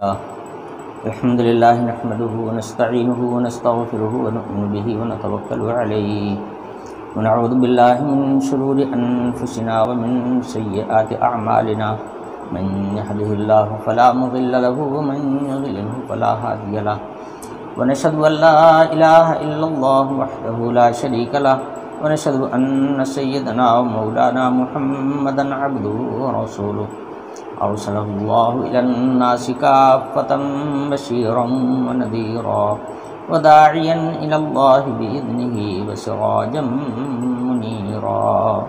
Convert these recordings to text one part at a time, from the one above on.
الحمد لله نحمده ونستعينه ونستغفره ونؤمن به ونتوكل عليه ونعوذ بالله من شرور أنفسنا ومن سيئات أعمالنا من يهده الله فلا مضل له ومن يضلله فلا هادي له ونشهد أن لا إله إلا الله وحده لا شريك له ونشهد أن سيدنا ومولانا محمدا عبده ورسوله أرسله الله إلى الناس كافة بشيرا ونذيرا وداعيا إلى الله بإذنه وسراجا منيرا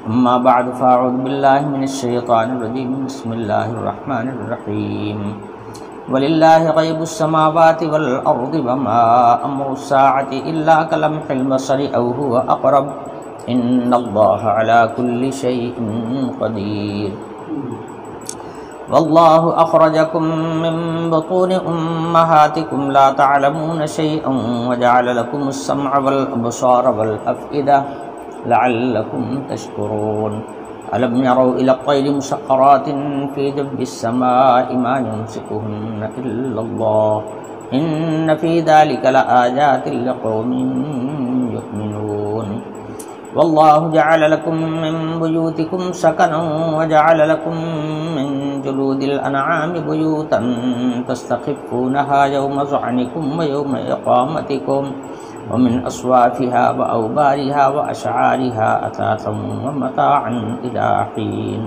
أما بعد فأعوذ بالله من الشيطان الرجيم بسم الله الرحمن الرحيم ولله غيب السماوات والأرض وما أمر الساعة إلا كلمح البصر أو هو أقرب إن الله على كل شيء قدير والله أخرجكم من بطون أمهاتكم لا تعلمون شيئا وجعل لكم السمع والأبصار والأفئدة لعلكم تشكرون ألم يروا إلى الطير مسخرات في جوف السماء ما يمسكهن إلا الله إن في ذلك لآيات لقوم يؤمنون والله جعل لكم من بيوتكم سكنا وجعل لكم من جلود الأنعام بيوتا تستخفونها يوم ظعنكم ويوم إقامتكم ومن أصوافها وأوبارها وأشعارها أثاثا ومتاعا إلى حين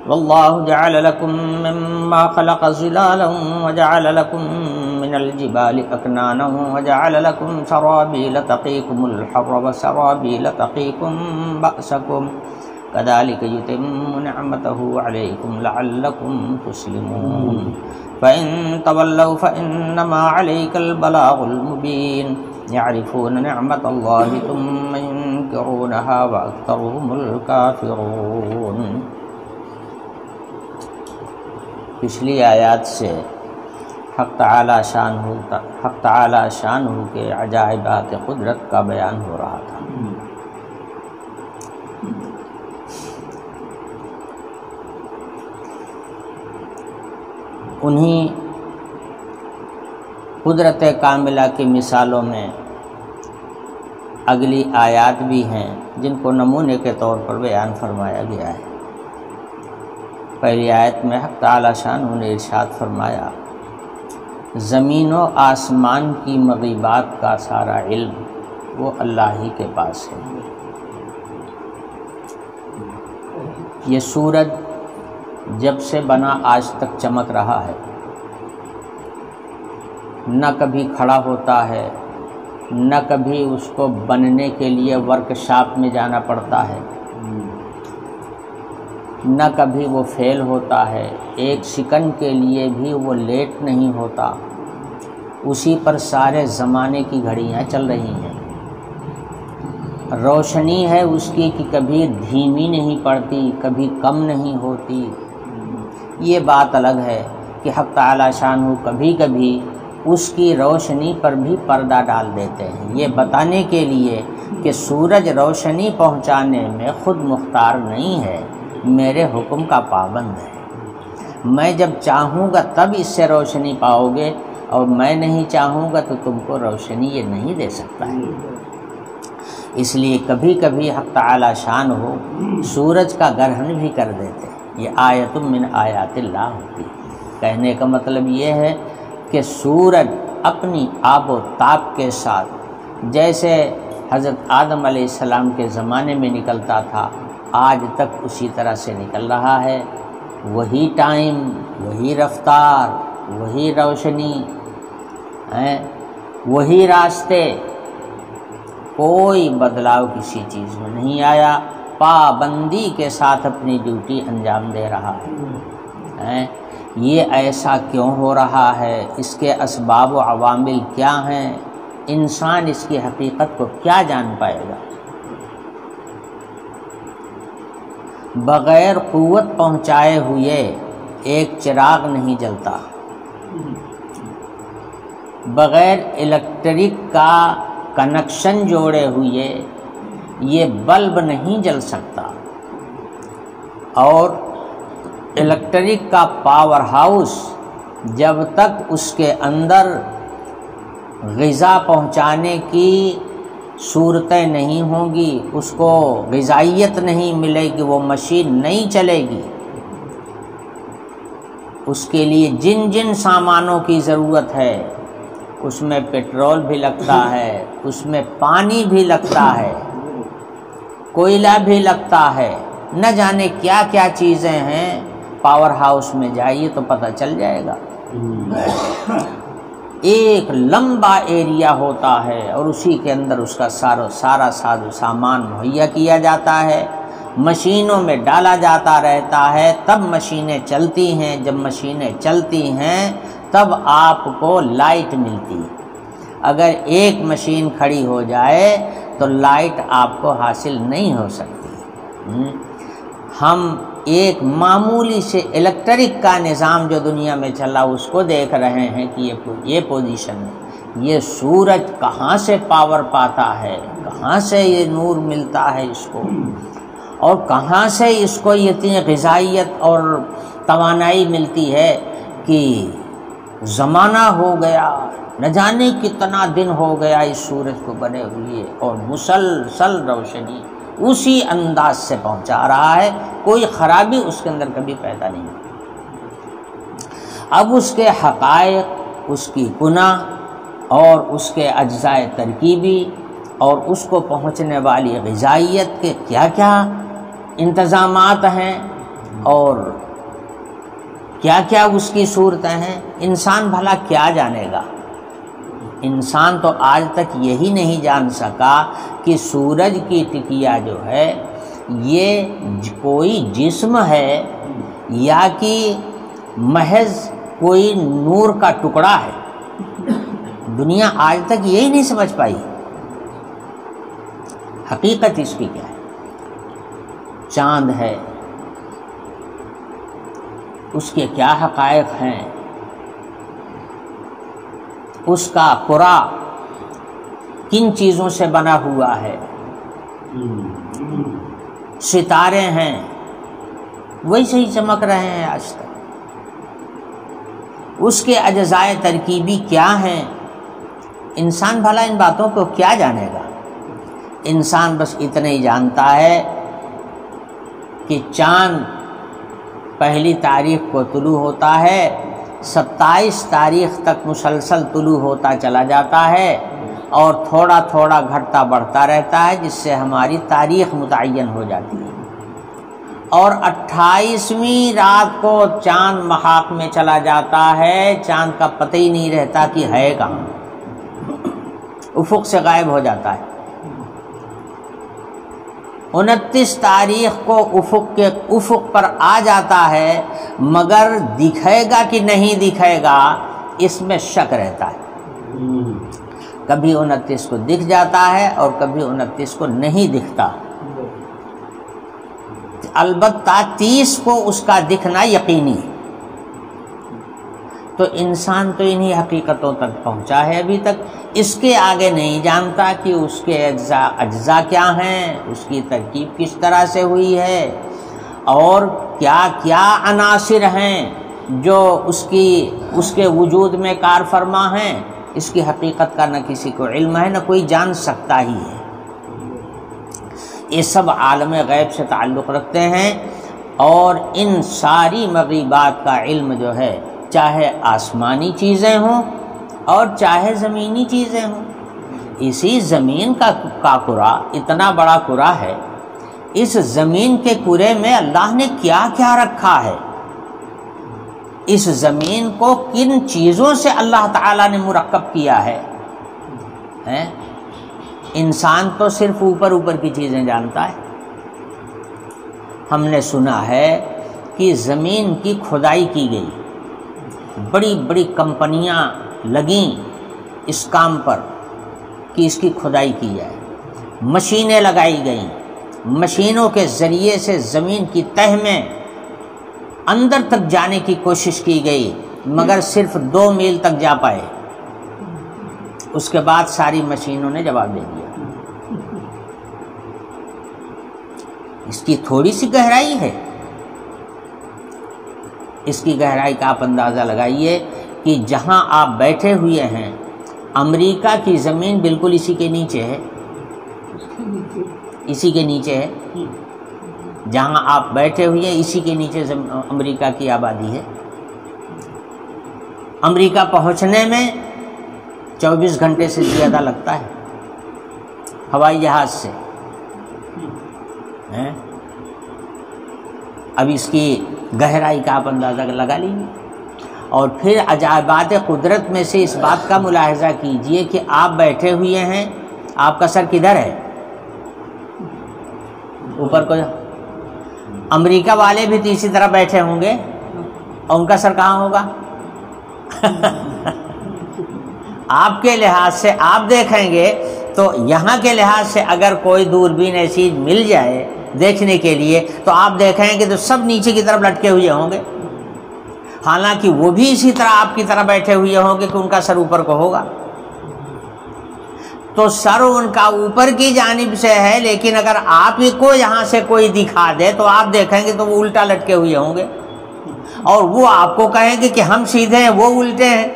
والله جعل لكم مما خلق ظلالا وجعل لكم من الجبال أكنانا وجعل لكم سرابيل تقيكم الحر وسرابيل تقيكم بأسكم كذلك يتم نعمته عليكم لعلكم تسلمون فإن تولوا فإنما عليك البلاغ المبين يعرفون نعمة الله ثم ينكرونها وأكثرهم الكافرون۔ پچھلی آیات سے حق تعالی شانہ کے عجائبات قدرت کا بیان ہو رہا تھا۔ انہی قدرت کاملہ کی مثالوں میں اگلی آیات بھی ہیں جن کو نمونے کے طور پر بیان فرمایا گیا ہے۔ پہلی آیت میں حق تعالی شانہ نے ارشاد فرمایا زمین و آسمان کی مغیبات کا سارا علم وہ اللہ ہی کے پاس ہے۔ یہ سورج جب سے بنا آج تک چمک رہا ہے، نہ کبھی کھڑا ہوتا ہے، نہ کبھی اس کو بننے کے لیے ورک شاپ میں جانا پڑتا ہے، نہ کبھی وہ فیل ہوتا ہے، ایک سیکنڈ کے لیے بھی وہ لیٹ نہیں ہوتا، اسی پر سارے زمانے کی گھڑیاں چل رہی ہیں۔ روشنی ہے اس کی کہ کبھی دھیمی نہیں پڑتی، کبھی کم نہیں ہوتی۔ یہ بات الگ ہے کہ حق تعالی شانہ کبھی کبھی اس کی روشنی پر بھی پردہ ڈال دیتے ہیں، یہ بتانے کے لیے کہ سورج روشنی پہنچانے میں خود مختار نہیں ہے، میرے حکم کا پابند ہے۔ میں جب چاہوں گا تب اس سے روشنی پاؤ گے، اور میں نہیں چاہوں گا تو تم کو روشنی یہ نہیں دے سکتا ہے۔ اس لیے کبھی کبھی حق تعالی شان ہو سورج کا گرہن بھی کر دیتے ہیں۔ یہ آیت من آیات اللہ ہوتی ہے۔ کہنے کا مطلب یہ ہے کہ سورج اپنی آب و تاب کے ساتھ جیسے حضرت آدم علیہ السلام کے زمانے میں نکلتا تھا، آج تک اسی طرح سے نکل رہا ہے۔ وہی ٹائم، وہی رفتار، وہی روشنی، وہی راستے، کوئی بدلاؤ کسی چیز میں نہیں آیا، پابندی کے ساتھ اپنی ڈیوٹی انجام دے رہا ہے۔ یہ ایسا کیوں ہو رہا ہے، اس کے اسباب و عوامل کیا ہیں، انسان اس کی حقیقت کو کیا جان پائے گا؟ بغیر قوت پہنچائے ہوئے ایک چراغ نہیں جلتا، بغیر الیکٹرک کا کنیکشن جوڑے ہوئے یہ بلب نہیں جل سکتا، اور الیکٹرک کا پاور ہاؤس جب تک اس کے اندر غذا پہنچانے کی صورتیں نہیں ہوں گی، اس کو غذائیت نہیں ملے گی، وہ مشین نہیں چلے گی۔ اس کے لیے جن جن سامانوں کی ضرورت ہے، اس میں پیٹرول بھی لگتا ہے، اس میں پانی بھی لگتا ہے، کوئلہ بھی لگتا ہے، نہ جانے کیا کیا چیزیں ہیں۔ پاور ہاؤس میں جائیے تو پتہ چل جائے گا۔ ایک لمبا ایریا ہوتا ہے اور اسی کے اندر اس کا سارا ساز و سامان مہیا کیا جاتا ہے، مشینوں میں ڈالا جاتا رہتا ہے، تب مشینیں چلتی ہیں۔ جب مشینیں چلتی ہیں تب آپ کو لائٹ ملتی ہے۔ اگر ایک مشین کھڑی ہو جائے تو لائٹ آپ کو حاصل نہیں ہو سکتی۔ ہم ایک معمولی سے الیکٹرک کا نظام جو دنیا میں چلا اس کو دیکھ رہے ہیں کہ یہ پوزیشن ہے، یہ سورج کہاں سے پاور پاتا ہے، کہاں سے یہ نور ملتا ہے اس کو، اور کہاں سے اس کو اتنی غذائیت اور توانائی ملتی ہے کہ زمانہ ہو گیا، نہ جانے کتنا دن ہو گیا اس سورج کو بنے ہوئے، اور مسلسل روشنی اسی انداز سے پہنچا رہا ہے، کوئی خرابی اس کے اندر کبھی پیدا نہیں۔ اب اس کے حقائق، اس کی کنہ اور اس کے اجزاء ترکیبی اور اس کو پہنچنے والی غذائیت کے کیا کیا انتظامات ہیں اور کیا کیا اس کی صورتیں ہیں، انسان بھلا کیا جانے گا؟ انسان تو آج تک یہی نہیں جان سکا کہ سورج کی ٹکیا جو ہے یہ کوئی جسم ہے یا کہ محض کوئی نور کا ٹکڑا ہے۔ دنیا آج تک یہی نہیں سمجھ پائی حقیقت اس کی کیا ہے۔ چاند ہے، اس کے کیا حقائق ہیں، اس کا کرہ کن چیزوں سے بنا ہوا ہے، ستارے ہیں ویسے ہی چمک رہے ہیں آج تک، اس کے اجزاء ترکیبی کیا ہیں، انسان بھلا ان باتوں کو کیا جانے گا؟ انسان بس اتنا ہی جانتا ہے کہ چاند پہلی تاریخ کو طلوع ہوتا ہے، 27 تاریخ تک مسلسل طلوع ہوتا چلا جاتا ہے اور تھوڑا تھوڑا گھٹتا بڑھتا رہتا ہے، جس سے ہماری تاریخ متعین ہو جاتی ہے، اور 28ویں رات کو چاند محاق میں چلا جاتا ہے، چاند کا پتہ ہی نہیں رہتا کہ ہے کہاں، افق سے غائب ہو جاتا ہے۔ 29 تاریخ کو افق پر آ جاتا ہے، مگر دکھے گا کہ نہیں دکھے گا اس میں شک رہتا ہے۔ کبھی 29 کو دکھ جاتا ہے اور کبھی 29 کو نہیں دکھتا، البتہ 30 کو اس کا دکھنا یقینی ہے۔ تو انسان تو انہی حقیقتوں تک پہنچا ہے ابھی تک، اس کے آگے نہیں جانتا کہ اس کے اجزاء کیا ہیں، اس کی ترکیب کس طرح سے ہوئی ہے، اور کیا کیا عناصر ہیں جو اس کے وجود میں کار فرما ہیں۔ اس کی حقیقت کا نہ کسی کو علم ہے، نہ کوئی جان سکتا ہی ہے۔ یہ سب عالم غیب سے تعلق رکھتے ہیں، اور ان ساری مغیبات کا علم جو ہے، چاہے آسمانی چیزیں ہوں اور چاہے زمینی چیزیں ہوں۔ اسی زمین کا کرہ اتنا بڑا کرہ ہے، اس زمین کے کرے میں اللہ نے کیا کیا رکھا ہے، اس زمین کو کن چیزوں سے اللہ تعالیٰ نے مرکب کیا ہے۔ انسان تو صرف اوپر اوپر کی چیزیں جانتا ہے۔ ہم نے سنا ہے کہ زمین کی کھدائی کی گئی، بڑی بڑی کمپنیاں لگیں اس کام پر کہ اس کی کھدائی کی جائے، مشینیں لگائی گئیں، مشینوں کے ذریعے سے زمین کی تہ میں اندر تک جانے کی کوشش کی گئی، مگر صرف 2 میل تک جا پائے، اس کے بعد ساری مشینوں نے جواب دے دیا۔ اس کی تھوڑی سی گہرائی ہے، اس کی گہرائی کا آپ اندازہ لگائیے کہ جہاں آپ بیٹھے ہوئے ہیں امریکہ کی زمین بالکل اسی کے نیچے ہے، اسی کے نیچے ہے، جہاں آپ بیٹھے ہوئے ہیں اسی کے نیچے امریکہ کی آبادی ہے۔ امریکہ پہنچنے میں 24 گھنٹے سے زیادہ لگتا ہے ہوائی جہاز سے۔ اب اس کی گہرائی کا آپ اندازہ لگا لیجیے، اور پھر عجائبات قدرت میں سے اس بات کا ملاحظہ کیجئے کہ آپ بیٹھے ہوئے ہیں، آپ کا سر کدھر ہے؟ اوپر کو۔ امریکہ والے بھی تو اسی طرح بیٹھے ہوں گے، اور ان کا سر کہاں ہوگا؟ آپ کے لحاظ سے آپ دیکھیں گے تو یہاں کے لحاظ سے اگر کوئی دوربین ایسی مل جائے دیکھنے کے لیے تو آپ دیکھیں گے تو سب نیچے کی طرف لٹکے ہوئے ہوں گے، حالانکہ وہ بھی اسی طرح آپ کی طرح بیٹھے ہوئے ہوں گے کہ ان کا سر اوپر کو ہوگا۔ تو سر ان کا اوپر کی جانب سے ہے، لیکن اگر آپ ہی کو یہاں سے کوئی دکھا دے تو آپ دیکھیں گے تو وہ الٹا لٹکے ہوئے ہوں گے، اور وہ آپ کو کہیں گے کہ ہم سیدھے ہیں وہ الٹے ہیں۔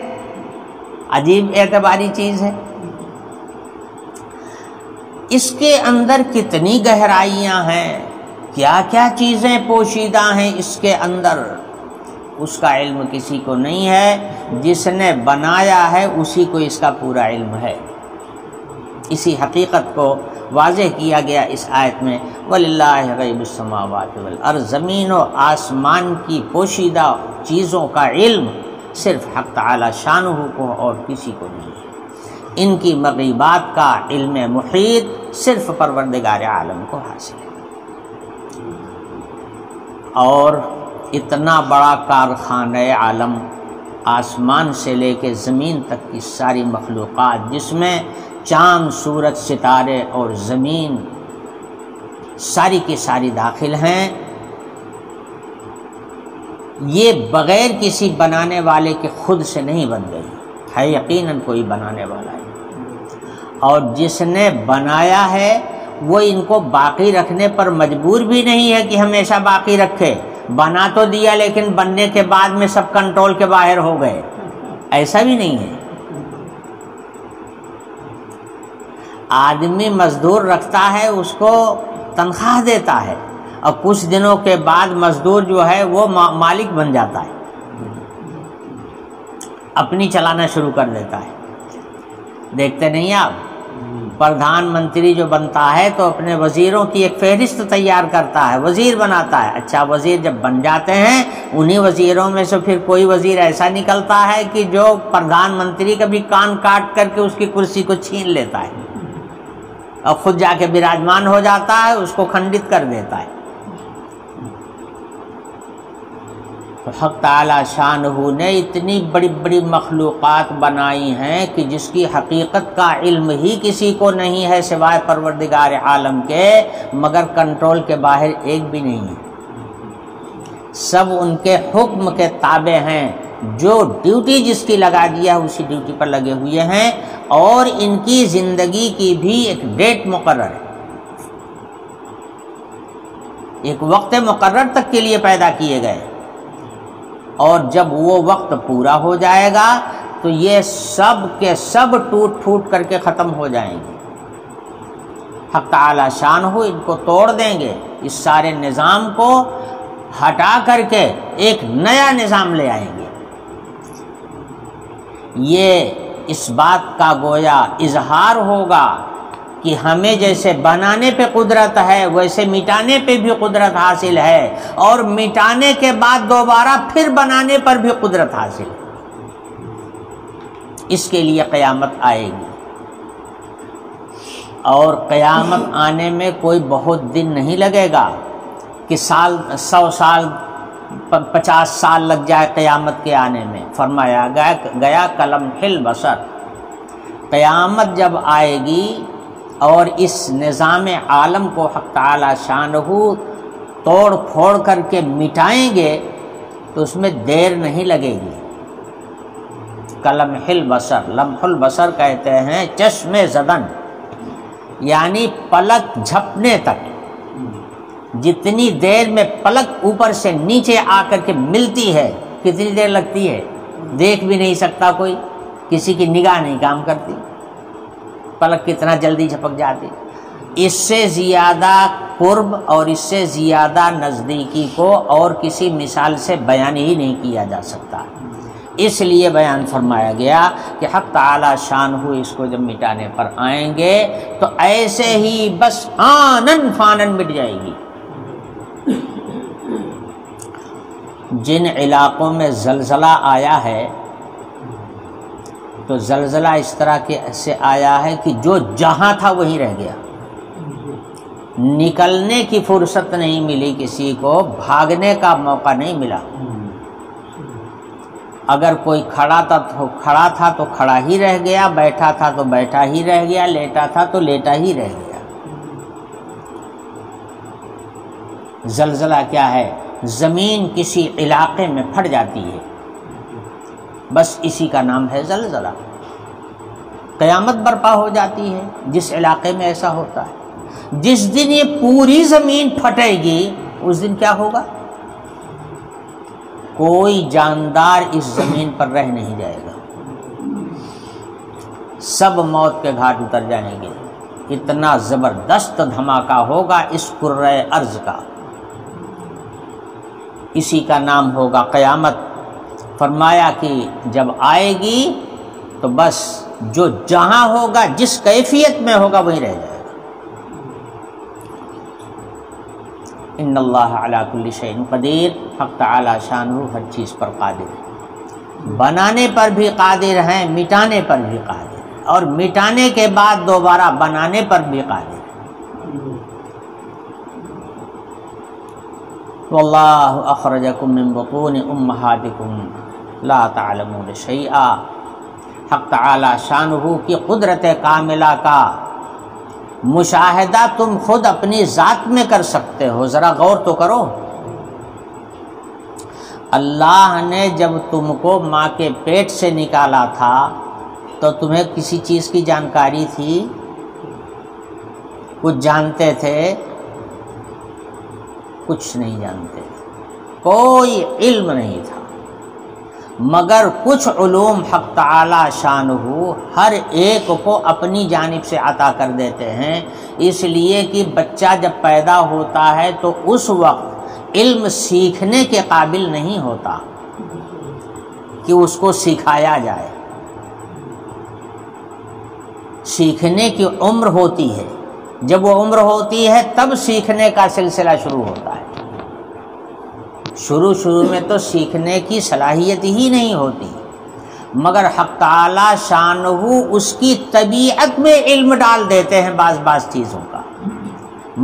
عجیب اعتباری چیز ہے۔ اس کے اندر کتنی گہرائیاں ہیں، کیا کیا چیزیں پوشیدہ ہیں اس کے اندر، اس کا علم کسی کو نہیں ہے۔ جس نے بنایا ہے اسی کو اس کا پورا علم ہے۔ اسی حقیقت کو واضح کیا گیا اس آیت میں، وَلِلَّهِ غَيْبُ السَّمَاوَاتِ وَالْأَرْضِ، زمین و آسمان کی پوشیدہ چیزوں کا علم صرف حق تعالی شانہ کو اور کسی کو نہیں ہے۔ ان کی مغیبات کا علم محیط صرف پروردگار عالم کو حاصل ہے۔ اور اتنا بڑا کارخانہ عالم، آسمان سے لے کے زمین تک کی ساری مخلوقات، جس میں چاند، سورج، ستارے اور زمین ساری کی ساری داخل ہیں، یہ بغیر کسی بنانے والے کے خود سے نہیں بن گئی ہے، یقیناً کوئی بنانے والا ہے، اور جس نے بنایا ہے وہ ان کو باقی رکھنے پر مجبور بھی نہیں ہے کہ ہمیشہ باقی رکھے۔ بنا تو دیا لیکن بننے کے بعد میں سب کنٹرول کے باہر ہو گئے، ایسا بھی نہیں ہے۔ آدمی مزدور رکھتا ہے، اس کو تنخواہ دیتا ہے، اور کچھ دنوں کے بعد مزدور جو ہے وہ مالک بن جاتا ہے، اپنی چلانا شروع کر دیتا ہے۔ دیکھتے نہیں آپ، پردھان منتری جو بنتا ہے تو اپنے وزیروں کی ایک فہرست تیار کرتا ہے، وزیر بناتا ہے۔ اچھا، وزیر جب بن جاتے ہیں انہی وزیروں میں سے پھر کوئی وزیر ایسا نکلتا ہے کہ جو پردھان منتری کا بھی کان کاٹ کر کے اس کی کرسی کو چھین لیتا ہے، اور خود جا کے براجمان ہو جاتا ہے، اس کو کھنڈت کر دیتا ہے۔ تو حق تعالی شانہ نے اتنی بڑی بڑی مخلوقات بنائی ہیں کہ جس کی حقیقت کا علم ہی کسی کو نہیں ہے سوائے پروردگار عالم کے، مگر کنٹرول کے باہر ایک بھی نہیں ہے۔ سب ان کے حکم کے تابع ہیں، جو ڈیوٹی جس کی لگا دیا ہے اسی ڈیوٹی پر لگے ہوئے ہیں، اور ان کی زندگی کی بھی ایک ڈیٹ مقرر ہے، ایک وقت مقرر تک کے لیے پیدا کیے گئے، اور جب وہ وقت پورا ہو جائے گا تو یہ سب کے سب ٹوٹ پھوٹ کر کے ختم ہو جائیں گے۔ حق تعالی شان ہو ان کو توڑ دیں گے، اس سارے نظام کو ہٹا کر کے ایک نیا نظام لے آئیں گے۔ یہ اس بات کا گویا اظہار ہوگا کہ ہمیں جیسے بنانے پہ قدرت ہے ویسے مٹانے پہ بھی قدرت حاصل ہے، اور مٹانے کے بعد دوبارہ پھر بنانے پر بھی قدرت حاصل ہے۔ اس کے لیے قیامت آئے گی، اور قیامت آنے میں کوئی بہت دن نہیں لگے گا کہ 100 سال 50 سال لگ جائے قیامت کے آنے میں۔ فرمایا گیا کلمح البصر، قیامت جب آئے گی اور اس نظام عالم کو حق تعالی شانہ توڑ پھوڑ کر کے مٹائیں گے تو اس میں دیر نہیں لگے گی۔ کلمح البصر، لمح البصر کہتے ہیں چشم زدن، یعنی پلک جھپنے تک، جتنی دیر میں پلک اوپر سے نیچے آ کر کے ملتی ہے کتنی دیر لگتی ہے؟ دیکھ بھی نہیں سکتا کوئی، کسی کی نگاہ نہیں کام کرتی، پلک کتنا جلدی جھپک جاتی۔ اس سے زیادہ قرب اور اس سے زیادہ نزدیکی کو اور کسی مثال سے بیان ہی نہیں کیا جا سکتا، اس لیے بیان فرمایا گیا کہ حق تعالی شان ہو اس کو جب مٹانے پر آئیں گے تو ایسے ہی بس آنن فانن مٹ جائے گی۔ جن علاقوں میں زلزلہ آیا ہے تو زلزلہ اس طرح کے سے آیا ہے کہ جو جہاں تھا وہیں رہ گیا، نکلنے کی فرصت نہیں ملی، کسی کو بھاگنے کا موقع نہیں ملا۔ اگر کوئی کھڑا تھا تو کھڑا ہی رہ گیا، بیٹھا تھا تو بیٹھا ہی رہ گیا، لیٹا تھا تو لیٹا ہی رہ گیا۔ زلزلہ کیا ہے؟ زمین کسی علاقے میں پھٹ جاتی ہے، بس اسی کا نام ہے زلزلہ۔ قیامت برپا ہو جاتی ہے جس علاقے میں ایسا ہوتا ہے۔ جس دن یہ پوری زمین پھٹے گی اس دن کیا ہوگا؟ کوئی جاندار اس زمین پر رہ نہیں جائے گا، سب موت کے گھاٹ اتر جائیں گے۔ اتنا زبردست دھماکہ ہوگا اس کرۂ ارض کا، اسی کا نام ہوگا قیامت۔ فرمایا کہ جب آئے گی تو بس جو جہاں ہوگا، جس کیفیت میں ہوگا وہیں رہ جائے گا۔ ان اللہ علی کل شیء قدیر، حق تعالی شانہ ہر چیز پر قادر ہے، بنانے پر بھی قادر ہیں، مٹانے پر بھی قادر ہے، اور مٹانے کے بعد دوبارہ بنانے پر بھی قادر ہے۔ واللہ اخرجکم من بطون امہاتکم لا تعلمون شیئا، حق تعالی شانہ کی قدرت کاملہ کا مشاہدہ تم خود اپنی ذات میں کر سکتے ہو، ذرا غور تو کرو۔ اللہ نے جب تم کو ماں کے پیٹ سے نکالا تھا تو تمہیں کسی چیز کی جانکاری تھی؟ کچھ جانتے تھے؟ کچھ نہیں جانتے تھے، کوئی علم نہیں تھا، مگر کچھ علوم حق تعالی شانہ ہر ایک کو اپنی جانب سے عطا کر دیتے ہیں، اس لیے کہ بچہ جب پیدا ہوتا ہے تو اس وقت علم سیکھنے کے قابل نہیں ہوتا کہ اس کو سکھایا جائے۔ سیکھنے کی عمر ہوتی ہے، جب وہ عمر ہوتی ہے تب سیکھنے کا سلسلہ شروع ہوتا ہے۔ شروع میں تو سیکھنے کی صلاحیت ہی نہیں ہوتی، مگر حق تعالی شانہ اس کی طبیعت میں علم ڈال دیتے ہیں بعض چیزوں کا۔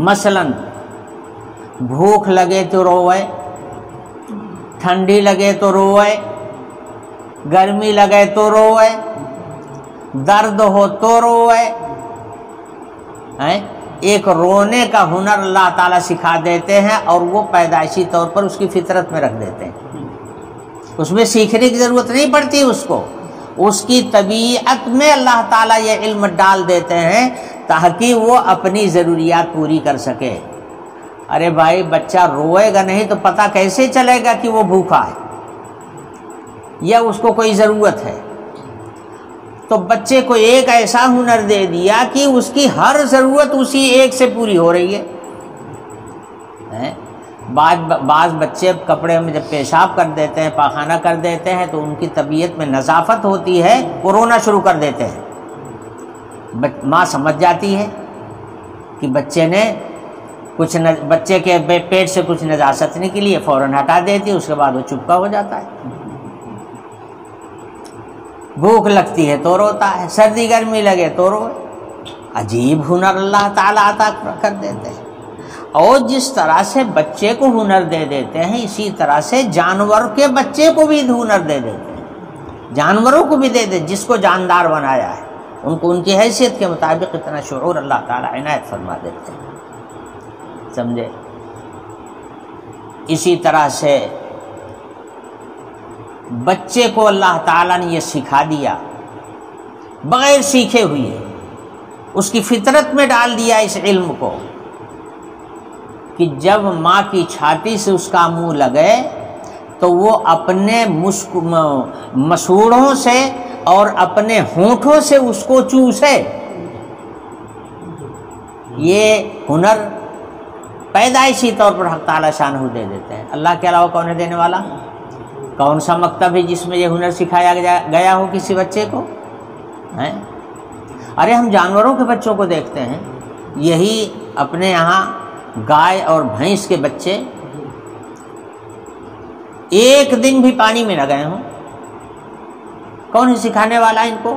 مثلا بھوک لگے تو روئے، ٹھنڈی لگے تو روئے، گرمی لگے تو روئے، درد ہو تو روئے، ایک رونے کا ہنر اللہ تعالیٰ سکھا دیتے ہیں، اور وہ پیدائشی طور پر اس کی فطرت میں رکھ دیتے ہیں، اس میں سیکھنے کی ضرورت نہیں پڑتی اس کو، اس کی طبیعت میں اللہ تعالیٰ یہ علم ڈال دیتے ہیں تاکہ وہ اپنی ضروریات پوری کر سکے۔ ارے بھائی بچہ روئے گا نہیں تو پتہ کیسے چلے گا کہ وہ بھوکا ہے یا اس کو کوئی ضرورت ہے؟ تو بچے کو ایک ایسا ہنر دے دیا کہ اس کی ہر ضرورت اسی ایک سے پوری ہو رہی ہے۔ بعض بچے کپڑے میں جب پیشاب کر دیتے ہیں، پاخانہ کر دیتے ہیں تو ان کی طبیعت میں نظافت ہوتی ہے، وہ رونا شروع کر دیتے ہیں۔ ماں سمجھ جاتی ہے کہ بچے کے پیٹ سے کچھ نجاست نکلی ہے، فوراً ہٹا دیتی ہے، اس کے بعد وہ چپکا ہو جاتا ہے۔ بھوک لگتی ہے تو روتا ہے، سردی گرمی لگے تو روئے۔ عجیب ہنر اللہ تعالیٰ عطا کر دیتے ہیں، اور جس طرح سے بچے کو ہنر دے دیتے ہیں اسی طرح سے جانور کے بچے کو بھی ہنر دے دیتے ہیں، جانوروں کو بھی دے دے، جس کو جاندار بنایا ہے ان کو ان کی حیثیت کے مطابق اتنا شعور اللہ تعالیٰ عنایت فرما دیتے ہیں، سمجھے؟ اسی طرح سے بچے کو اللہ تعالیٰ نے یہ سکھا دیا بغیر سیکھے ہوئے، اس کی فطرت میں ڈال دیا اس علم کو کہ جب ماں کی چھاتی سے اس کا منہ لگے تو وہ اپنے مسوڑوں سے اور اپنے ہونٹوں سے اس کو چوسے. یہ ہنر پیدائشی طور پر حق تعالی شانہ دے دیتے ہیں. اللہ کے علاوہ کون ہے دینے والا؟ کون سا مکتب ہے جس میں یہ ہنر سکھایا گیا ہو کسی بچے کو؟ ارے ہم جانوروں کے بچوں کو دیکھتے ہیں، یہی اپنے یہاں گائے اور بھینس کے بچے ایک دن بھی پانی میں نہ گئے ہوں. کون ہے سکھانے والا ان کو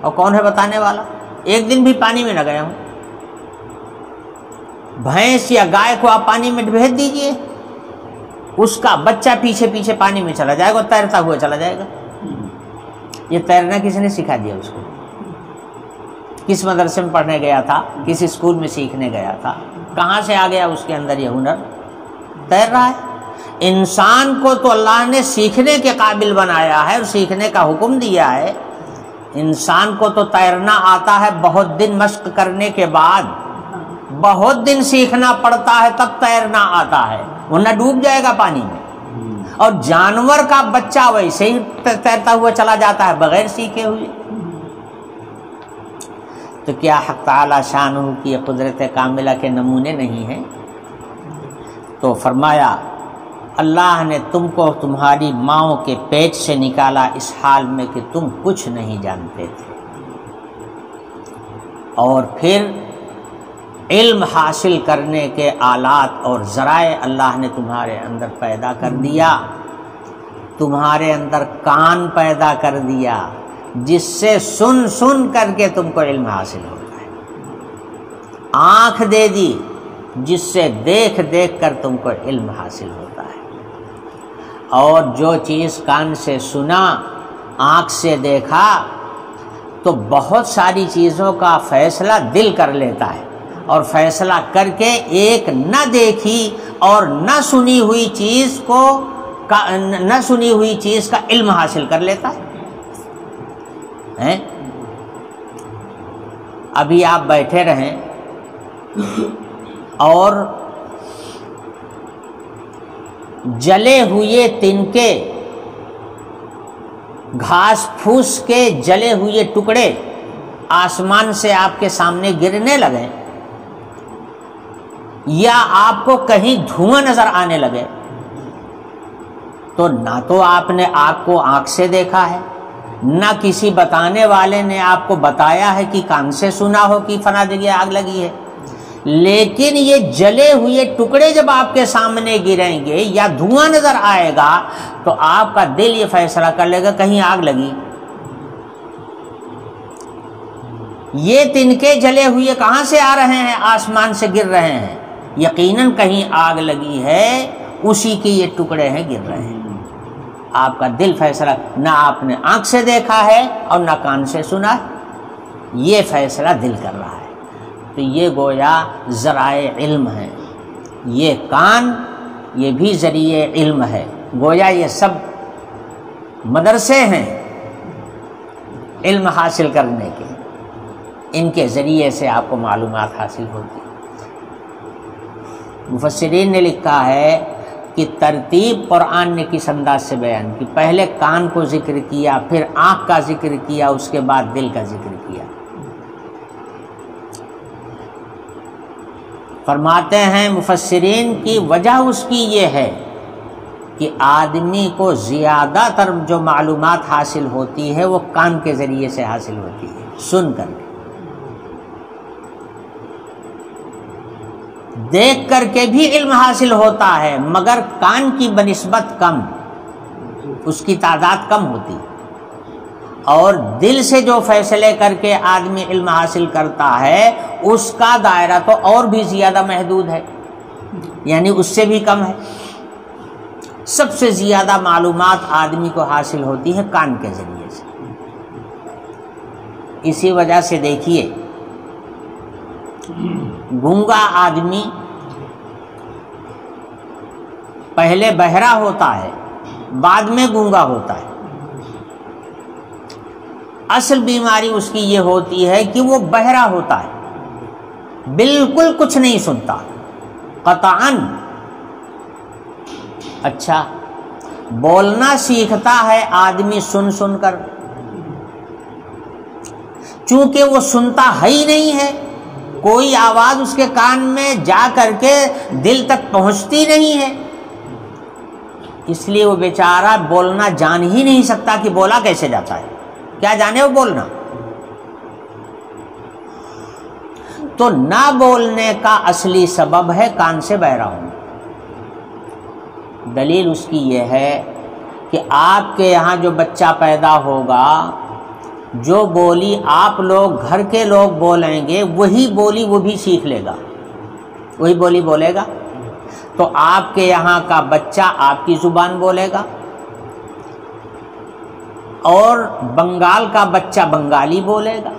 اور کون ہے بتانے والا؟ ایک دن بھی پانی میں نہ گئے ہوں. بھینس یا گائے کو آپ پانی میں بھیج دیجئے، اس کا بچہ پیچھے پیچھے پانی میں چلا جائے گا، تیرتا ہوا چلا جائے گا. یہ تیرنا کس نے سکھا دیا اس کو؟ کس مدرسے میں پڑھنے گیا تھا؟ کس اسکول میں سیکھنے گیا تھا؟ کہاں سے آ گیا اس کے اندر یہ ہنر؟ تیر رہا ہے. انسان کو تو اللہ نے سیکھنے کے قابل بنایا ہے اور سیکھنے کا حکم دیا ہے. انسان کو تو تیرنا آتا ہے بہت دن مشق کرنے کے بعد، بہت دن سیکھنا پڑتا ہے تب تیرنا آتا ہے، ورنہ ڈوب جائے گا پانی میں. اور جانور کا بچہ ویسے ہی تیرتا ہوا چلا جاتا ہے بغیر سیکھے ہوئے. تو کیا حق تعالی شانہ کی قدرت کاملہ کے نمونے نہیں ہیں؟ تو فرمایا اللہ نے تم کو تمہاری ماؤں کے پیٹ سے نکالا اس حال میں کہ تم کچھ نہیں جانتے تھے، اور پھر علم حاصل کرنے کے آلات اور ذرائع اللہ نے تمہارے اندر پیدا کر دیا. تمہارے اندر کان پیدا کر دیا جس سے سن سن کر کے تم کو علم حاصل ہوتا ہے. آنکھ دے دی جس سے دیکھ دیکھ کر تم کو علم حاصل ہوتا ہے. اور جو چیز کان سے سنا، آنکھ سے دیکھا، تو بہت ساری چیزوں کا فیصلہ دل کر لیتا ہے، اور فیصلہ کر کے ایک نہ دیکھی اور نہ سنی ہوئی چیز کا علم حاصل کر لیتا ہے. ابھی آپ بیٹھے رہیں اور جلے ہوئے تنکے، گھاس پھوس کے جلے ہوئے ٹکڑے آسمان سے آپ کے سامنے گرنے لگے، یا آپ کو کہیں دھواں نظر آنے لگے، تو نہ تو آپ نے آگ کو آنکھ سے دیکھا ہے، نہ کسی بتانے والے نے آپ کو بتایا ہے کہ کان سے سنا ہو کہ فلاں جگہ آگ لگی ہے. لیکن یہ جلے ہوئے ٹکڑے جب آپ کے سامنے گریں گے یا دھواں نظر آئے گا تو آپ کا دل یہ فیصلہ کر لے گا کہیں آگ لگی. یہ تنکے جلے ہوئے کہاں سے آ رہے ہیں؟ آسمان سے گر رہے ہیں، یقیناً کہیں آگ لگی ہے، اسی کے یہ ٹکڑے ہیں گر رہے ہیں. آپ کا دل فیصلہ، نہ آپ نے آنکھ سے دیکھا ہے اور نہ کان سے سنا، یہ فیصلہ دل کر رہا ہے. تو یہ گویا ذرائع علم ہے. یہ کان، یہ بھی ذریعہ علم ہے. گویا یہ سب مدرسے ہیں علم حاصل کرنے کے، ان کے ذریعے سے آپ کو معلومات حاصل ہوتی. مفسرین نے لکھا ہے کہ ترتیب قرآن نے کس انداز سے بیان کی. پہلے کان کو ذکر کیا، پھر آنکھ کا ذکر کیا، اس کے بعد دل کا ذکر کیا. فرماتے ہیں مفسرین کی وجہ اس کی یہ ہے کہ آدمی کو زیادہ تر جو معلومات حاصل ہوتی ہے وہ کان کے ذریعے سے حاصل ہوتی ہے، سن کر کے. دیکھ کر کے بھی علم حاصل ہوتا ہے مگر کان کی بنسبت کم، اس کی تعداد کم ہوتی. اور دل سے جو فیصلے کر کے آدمی علم حاصل کرتا ہے اس کا دائرہ تو اور بھی زیادہ محدود ہے، یعنی اس سے بھی کم ہے. سب سے زیادہ معلومات آدمی کو حاصل ہوتی ہے کان کے ذریعے سے. اسی وجہ سے دیکھیے گونگا آدمی پہلے بہرا ہوتا ہے، بعد میں گونگا ہوتا ہے. اصل بیماری اس کی یہ ہوتی ہے کہ وہ بہرا ہوتا ہے، بالکل کچھ نہیں سنتا قطعاً. اچھا، بولنا سیکھتا ہے آدمی سن سن کر، چونکہ وہ سنتا ہے ہی نہیں ہے، کوئی آواز اس کے کان میں جا کر کے دل تک پہنچتی نہیں ہے، اس لیے وہ بیچارہ بولنا جان ہی نہیں سکتا کہ بولا کیسے جاتا ہے، کیا جانے وہ بولنا۔ تو نہ بولنے کا اصلی سبب ہے کان سے بہرا ہونا۔ دلیل اس کی یہ ہے کہ آپ کے یہاں جو بچہ پیدا ہوگا، جو بولی آپ لوگ گھر کے لوگ بولیں گے وہی بولی وہ بھی سیکھ لے گا، وہی بولی بولے گا۔ تو آپ کے یہاں کا بچہ آپ کی زبان بولے گا، اور بنگال کا بچہ بنگالی بولے گا،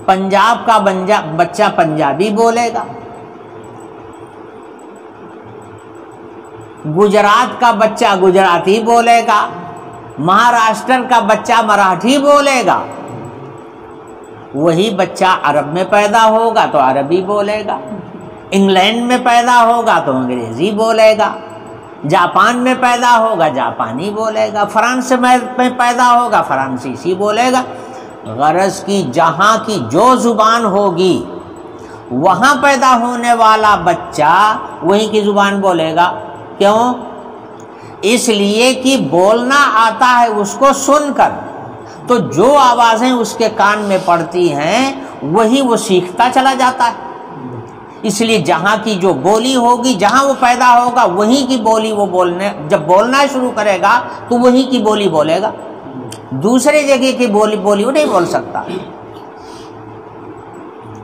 پنجاب کا بچہ پنجابی بولے گا، گجرات کا بچہ گجراتی بولے گا، مہاراشٹر کا بچہ مراٹھی بولے گا، وہی بچہ عرب میں پیدا ہوگا تو عربی بولے گا، انگلینڈ میں پیدا ہوگا تو انگریزی بولے گا، جاپان میں پیدا ہوگا جاپانی بولے گا، فرانس میں پیدا ہوگا فرانسیسی بولے گا۔ غرض کی جہاں کی جو زبان ہوگی وہاں پیدا ہونے والا بچہ وہی کی زبان بولے گا۔ کیوں؟ اس لیے کہ بولنا آتا ہے اس کو سن کر، تو جو آوازیں اس کے کان میں پڑتی ہیں وہی وہ سیکھتا چلا جاتا ہے۔ اس لیے جہاں کی جو بولی ہوگی، جہاں وہ پیدا ہوگا وہیں کی بولی وہ جب بولنا شروع کرے گا تو وہیں کی بولی بولے گا، دوسرے جگہ کی بولی وہ نہیں بول سکتا۔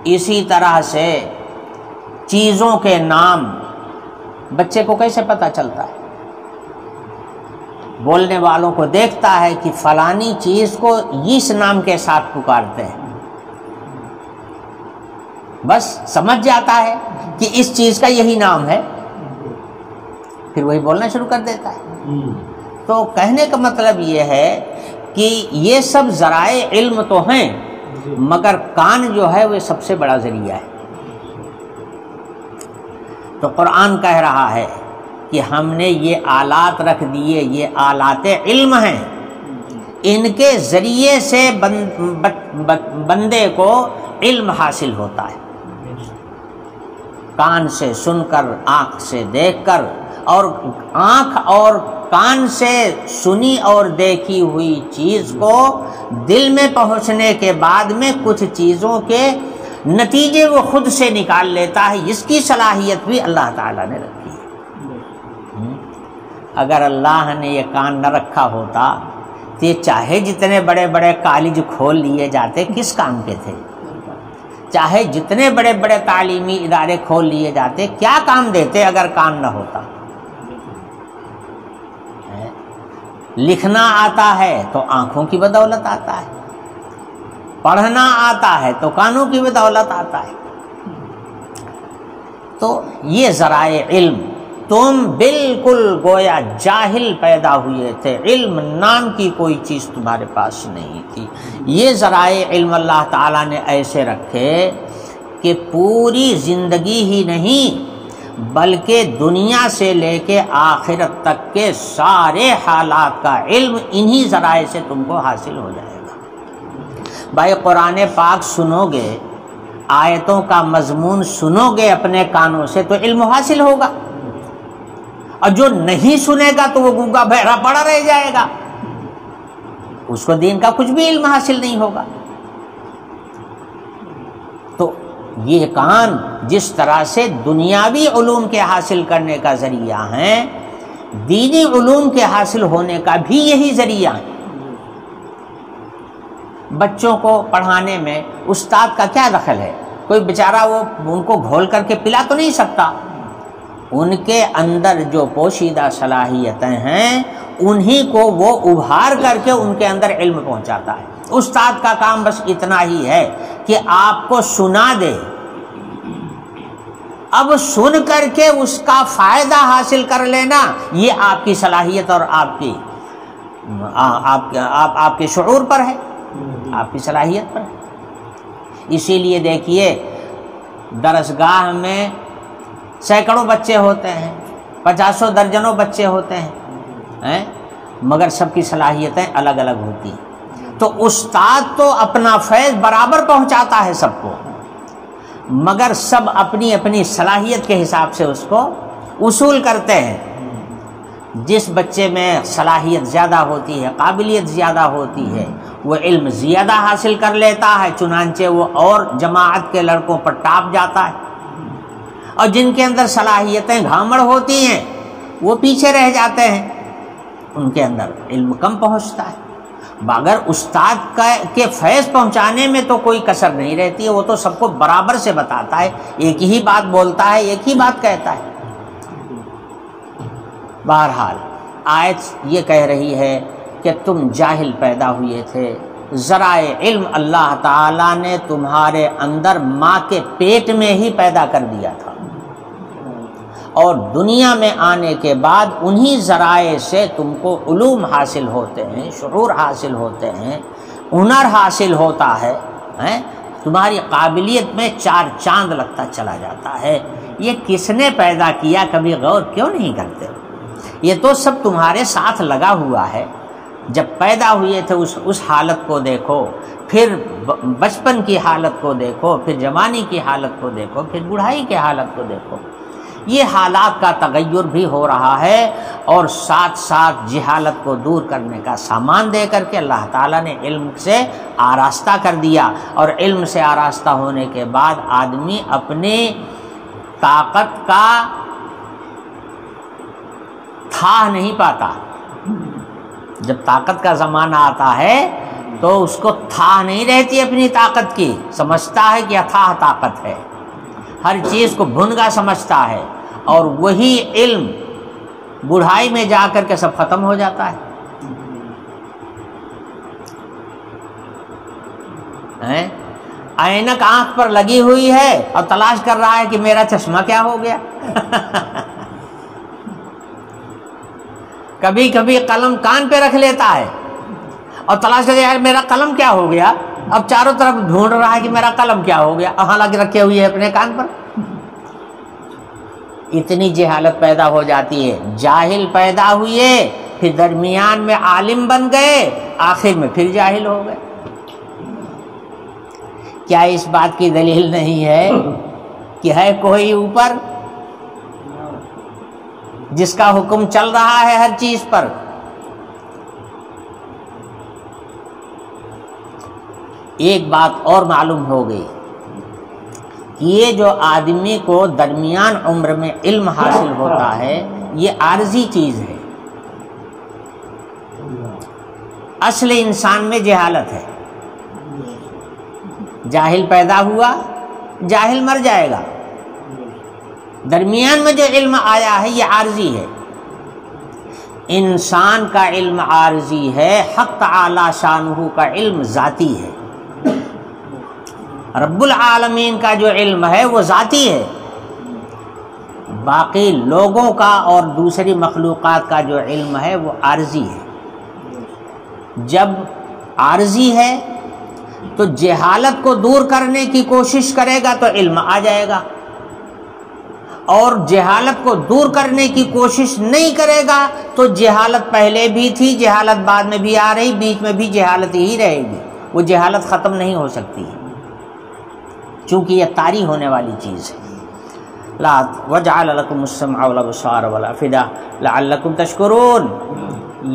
اسی طرح سے چیزوں کے نام بچے کو کیسے پتہ چلتا ہے؟ بولنے والوں کو دیکھتا ہے کہ فلانی چیز کو اس نام کے ساتھ پکارتے ہیں، بس سمجھ جاتا ہے کہ اس چیز کا یہی نام ہے، پھر وہی بولنا شروع کر دیتا ہے۔ تو کہنے کا مطلب یہ ہے کہ یہ سب ذرائع علم تو ہیں، مگر کان جو ہے وہ سب سے بڑا ذریعہ ہے۔ تو قرآن کہہ رہا ہے کہ ہم نے یہ آلات رکھ دیے، یہ آلات علم ہیں، ان کے ذریعے سے بندے کو علم حاصل ہوتا ہے، کان سے سن کر، آنکھ سے دیکھ کر، اور آنکھ اور کان سے سنی اور دیکھی ہوئی چیز کو دل میں پہنچنے کے بعد میں کچھ چیزوں کے نتیجے وہ خود سے نکال لیتا ہے۔ اس کی صلاحیت بھی اللہ تعالیٰ نے رکھی ہے۔ اگر اللہ نے یہ کان نہ رکھا ہوتا تو یہ چاہے جتنے بڑے بڑے کالج کھول لیے جاتے کس کام کے تھے، چاہے جتنے بڑے بڑے تعلیمی ادارے کھول لیے جاتے کیا کام دیتے اگر کان نہ ہوتا۔ لکھنا آتا ہے تو آنکھوں کی بدولت آتا ہے، پڑھنا آتا ہے تو کانوں کی بدولت آتا ہے۔ تو یہ ذرائع علم، تم بالکل گویا جاہل پیدا ہوئے تھے، علم نام کی کوئی چیز تمہارے پاس نہیں تھی۔ یہ ذرائع علم اللہ تعالیٰ نے ایسے رکھے کہ پوری زندگی ہی نہیں بلکہ دنیا سے لے کے آخرت تک کے سارے حالات کا علم انہی ذرائع سے تم کو حاصل ہو جائے گا۔ بھائی قرآن پاک سنو گے، آیتوں کا مضمون سنو گے اپنے کانوں سے تو علم حاصل ہوگا، اور جو نہیں سنے گا تو وہ گونگا بہرا پڑا رہ جائے گا، اس کو دین کا کچھ بھی علم حاصل نہیں ہوگا۔ تو یہ کان جس طرح سے دنیاوی علوم کے حاصل کرنے کا ذریعہ ہیں، دینی علوم کے حاصل ہونے کا بھی یہی ذریعہ ہے۔ بچوں کو پڑھانے میں استاد کا کیا دخل ہے؟ کوئی بیچارہ وہ ان کو گھول کر کے پلا تو نہیں سکتا، ان کے اندر جو پوشیدہ صلاحیتیں ہیں انہی کو وہ ابھار کر کے ان کے اندر علم پہنچاتا ہے۔ استاد کا کام بس اتنا ہی ہے کہ آپ کو سنا دے، اب سن کر کے اس کا فائدہ حاصل کر لینا یہ آپ کی صلاحیت اور آپ کے شعور پر ہے، آپ کی صلاحیت پر ہے۔ اسی لیے دیکھیے درسگاہ میں سینکڑوں بچے ہوتے ہیں، 50 درجنوں بچے ہوتے ہیں، مگر سب کی صلاحیتیں الگ الگ ہوتی ہیں۔ تو استاد تو اپنا فیض برابر پہنچاتا ہے سب کو، مگر سب اپنی اپنی صلاحیت کے حساب سے اس کو وصول کرتے ہیں۔ جس بچے میں صلاحیت زیادہ ہوتی ہے، قابلیت زیادہ ہوتی ہے، وہ علم زیادہ حاصل کر لیتا ہے، چنانچہ وہ اور جماعت کے لڑکوں پر ٹاپ جاتا ہے، اور جن کے اندر صلاحیتیں گھامڑ ہوتی ہیں وہ پیچھے رہ جاتے ہیں، ان کے اندر علم کم پہنچتا ہے۔ مگر استاد کے فیض پہنچانے میں تو کوئی کسر نہیں رہتی ہے، وہ تو سب کو برابر سے بتاتا ہے، ایک ہی بات بولتا ہے، ایک ہی بات کہتا ہے۔ بہرحال آیت یہ کہہ رہی ہے کہ تم جاہل پیدا ہوئے تھے، ذرائع علم اللہ تعالیٰ نے تمہارے اندر ماں کے پیٹ میں ہی پیدا کر دیا تھا، اور دنیا میں آنے کے بعد انہی ذرائع سے تم کو علوم حاصل ہوتے ہیں، شعور حاصل ہوتے ہیں، ہنر حاصل ہوتا ہے، تمہاری قابلیت میں چار چاند لگتا چلا جاتا ہے۔ یہ کس نے پیدا کیا، کبھی غور کیوں نہیں کرتے ہو؟ یہ تو سب تمہارے ساتھ لگا ہوا ہے۔ جب پیدا ہوئے تھے اس حالت کو دیکھو، پھر بچپن کی حالت کو دیکھو، پھر جوانی کی حالت کو دیکھو، پھر بوڑھائی کی حالت کو دیکھو۔ یہ حالات کا تغیر بھی ہو رہا ہے، اور ساتھ ساتھ جہالت کو دور کرنے کا سامان دے کر کے اللہ تعالیٰ نے علم سے آراستہ کر دیا، اور علم سے آراستہ ہونے کے بعد آدمی اپنی طاقت کا تھا نہیں پاتا۔ جب طاقت کا زمانہ آتا ہے تو اس کو تھا نہیں رہتی اپنی طاقت کی، سمجھتا ہے کہ اتھاہ طاقت ہے، ہر چیز کو بھنگا سمجھتا ہے، اور وہی علم بوڑھائی میں جا کر کے سب ختم ہو جاتا ہے۔ اینک آنکھ پر لگی ہوئی ہے اور تلاش کر رہا ہے کہ میرا چشمہ کیا ہو گیا۔ کبھی کبھی قلم کان پہ رکھ لیتا ہے اور تلاش کرتا ہے یار میرا قلم کیا ہو گیا، اب چاروں طرف ڈھونڈ رہا ہے کہ میرا قلم کیا ہو گیا، حالانکہ رکھے ہوئی ہے اپنے کان پر۔ اتنی جہالت پیدا ہو جاتی ہے، جاہل پیدا ہوئے، پھر درمیان میں عالم بن گئے، آخر میں پھر جاہل ہو گئے۔ کیا اس بات کی دلیل نہیں ہے کہ ہے کوئی اوپر جس کا حکم چل رہا ہے ہر چیز پر؟ ایک بات اور معلوم ہو گئی کہ یہ جو آدمی کو درمیان عمر میں علم حاصل ہوتا ہے یہ عارضی چیز ہے، اصل انسان میں جہالت ہے۔ جاہل پیدا ہوا، جاہل مر جائے گا، درمیان میں جو علم آیا ہے یہ عارضی ہے۔ انسان کا علم عارضی ہے، حق تعالی شانہ کا علم ذاتی ہے، رب العالمین کا جو علم ہے وہ ذاتی ہے، باقی لوگوں کا اور دوسری مخلوقات کا جو علم ہے وہ عارضی ہے۔ جب عارضی ہے تو جہالت کو دور کرنے کی کوشش کرے گا تو علم آ جائے گا، اور جہالت کو دور کرنے کی کوشش نہیں کرے گا تو جہالت پہلے بھی تھی، جہالت بعد میں بھی آ رہی، بیچ میں بھی جہالت ہی رہے گی، وہ جہالت ختم نہیں ہو سکتی ہے، چونکہ یہ طاری ہونے والی چیز ہے۔ لا وجعل لكم السمع والابصار والافئدہ لعلكم تشکرون،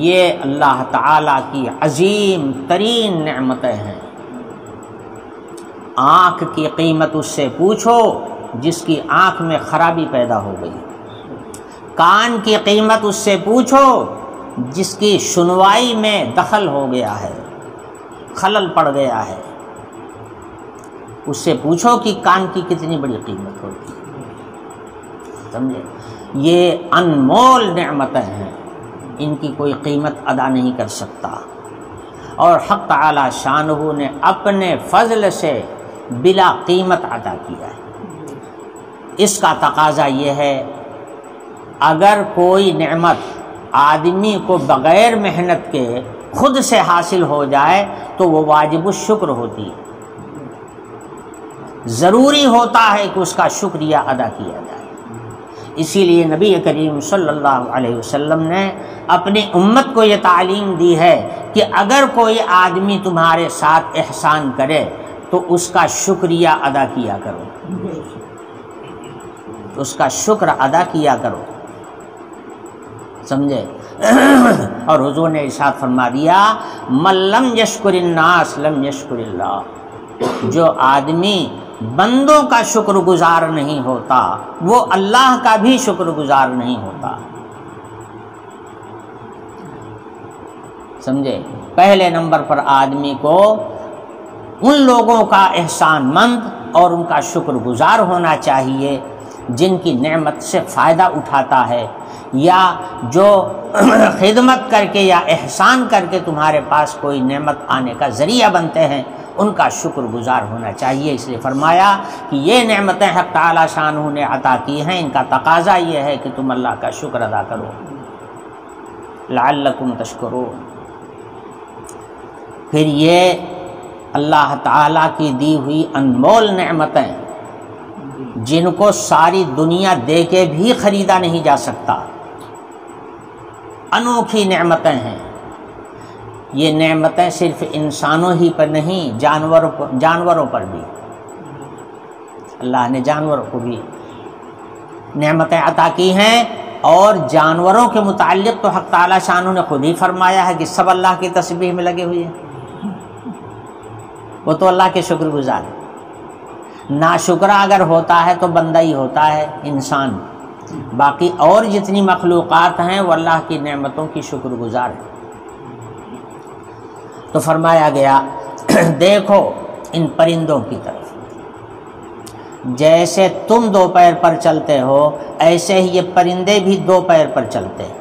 یہ اللہ تعالی کی عظیم ترین نعمتیں ہیں۔ آنکھ کی قیمت اس سے پوچھو جس کی آنکھ میں خرابی پیدا ہو گئی، کان کی قیمت اس سے پوچھو جس کی سنوائی میں دخل ہو گیا ہے، خلل پڑ گیا ہے، اس سے پوچھو کہ کان کی کتنی بڑی قیمت ہوتی ہے، سمجھے؟ یہ انمول نعمتیں ہیں، ان کی کوئی قیمت ادا نہیں کر سکتا، اور حق تعالی شانہ نے اپنے فضل سے بلا قیمت عطا کیا ہے۔ اس کا تقاضا یہ ہے اگر کوئی نعمت آدمی کو بغیر محنت کے خود سے حاصل ہو جائے تو وہ واجب الشکر ہوتی ہے، ضروری ہوتا ہے کہ اس کا شکریہ ادا کیا جائے۔ اسی لیے نبی کریم صلی اللہ علیہ وسلم نے اپنی امت کو یہ تعلیم دی ہے کہ اگر کوئی آدمی تمہارے ساتھ احسان کرے تو اس کا شکریہ ادا کیا کرو، اس کا شکر ادا کیا کرو، سمجھے؟ اور حضور نے ارشاد فرما دیا من لم یشکر الناس لم یشکر اللہ، جو آدمی بندوں کا شکر گزار نہیں ہوتا وہ اللہ کا بھی شکر گزار نہیں ہوتا، سمجھے؟ پہلے نمبر پر آدمی کو ان لوگوں کا احسان مند اور ان کا شکر گزار ہونا چاہیے جن کی نعمت سے فائدہ اٹھاتا ہے، یا جو خدمت کر کے یا احسان کر کے تمہارے پاس کوئی نعمت آنے کا ذریعہ بنتے ہیں، ان کا شکر گزار ہونا چاہیے۔ اس لیے فرمایا کہ یہ نعمتیں حق تعالی شانہ نے عطا کی ہیں، ان کا تقاضا یہ ہے کہ تم اللہ کا شکر ادا کرو، لعلکم تشکرون۔ پھر یہ اللہ تعالیٰ کی دی ہوئی انمول نعمتیں جن کو ساری دنیا دے کے بھی خریدا نہیں جا سکتا، انوکھی نعمتیں ہیں۔ یہ نعمتیں صرف انسانوں ہی پر نہیں، جانوروں پر بھی، اللہ نے جانوروں کو بھی نعمتیں عطا کی ہیں، اور جانوروں کے متعلق تو حق تعالی شانہ نے خود ہی فرمایا ہے کہ سب اللہ کی تسبیح میں لگے ہوئے ہیں، وہ تو اللہ کے شکر گزار ہے۔ ناشکرہ اگر ہوتا ہے تو بندہ ہی ہوتا ہے، انسان، باقی اور جتنی مخلوقات ہیں وہ اللہ کی نعمتوں کی شکر گزار ہے۔ تو فرمایا گیا دیکھو ان پرندوں کی طرف، جیسے تم دو پیر پر چلتے ہو ایسے ہی یہ پرندے بھی دو پیر پر چلتے ہیں،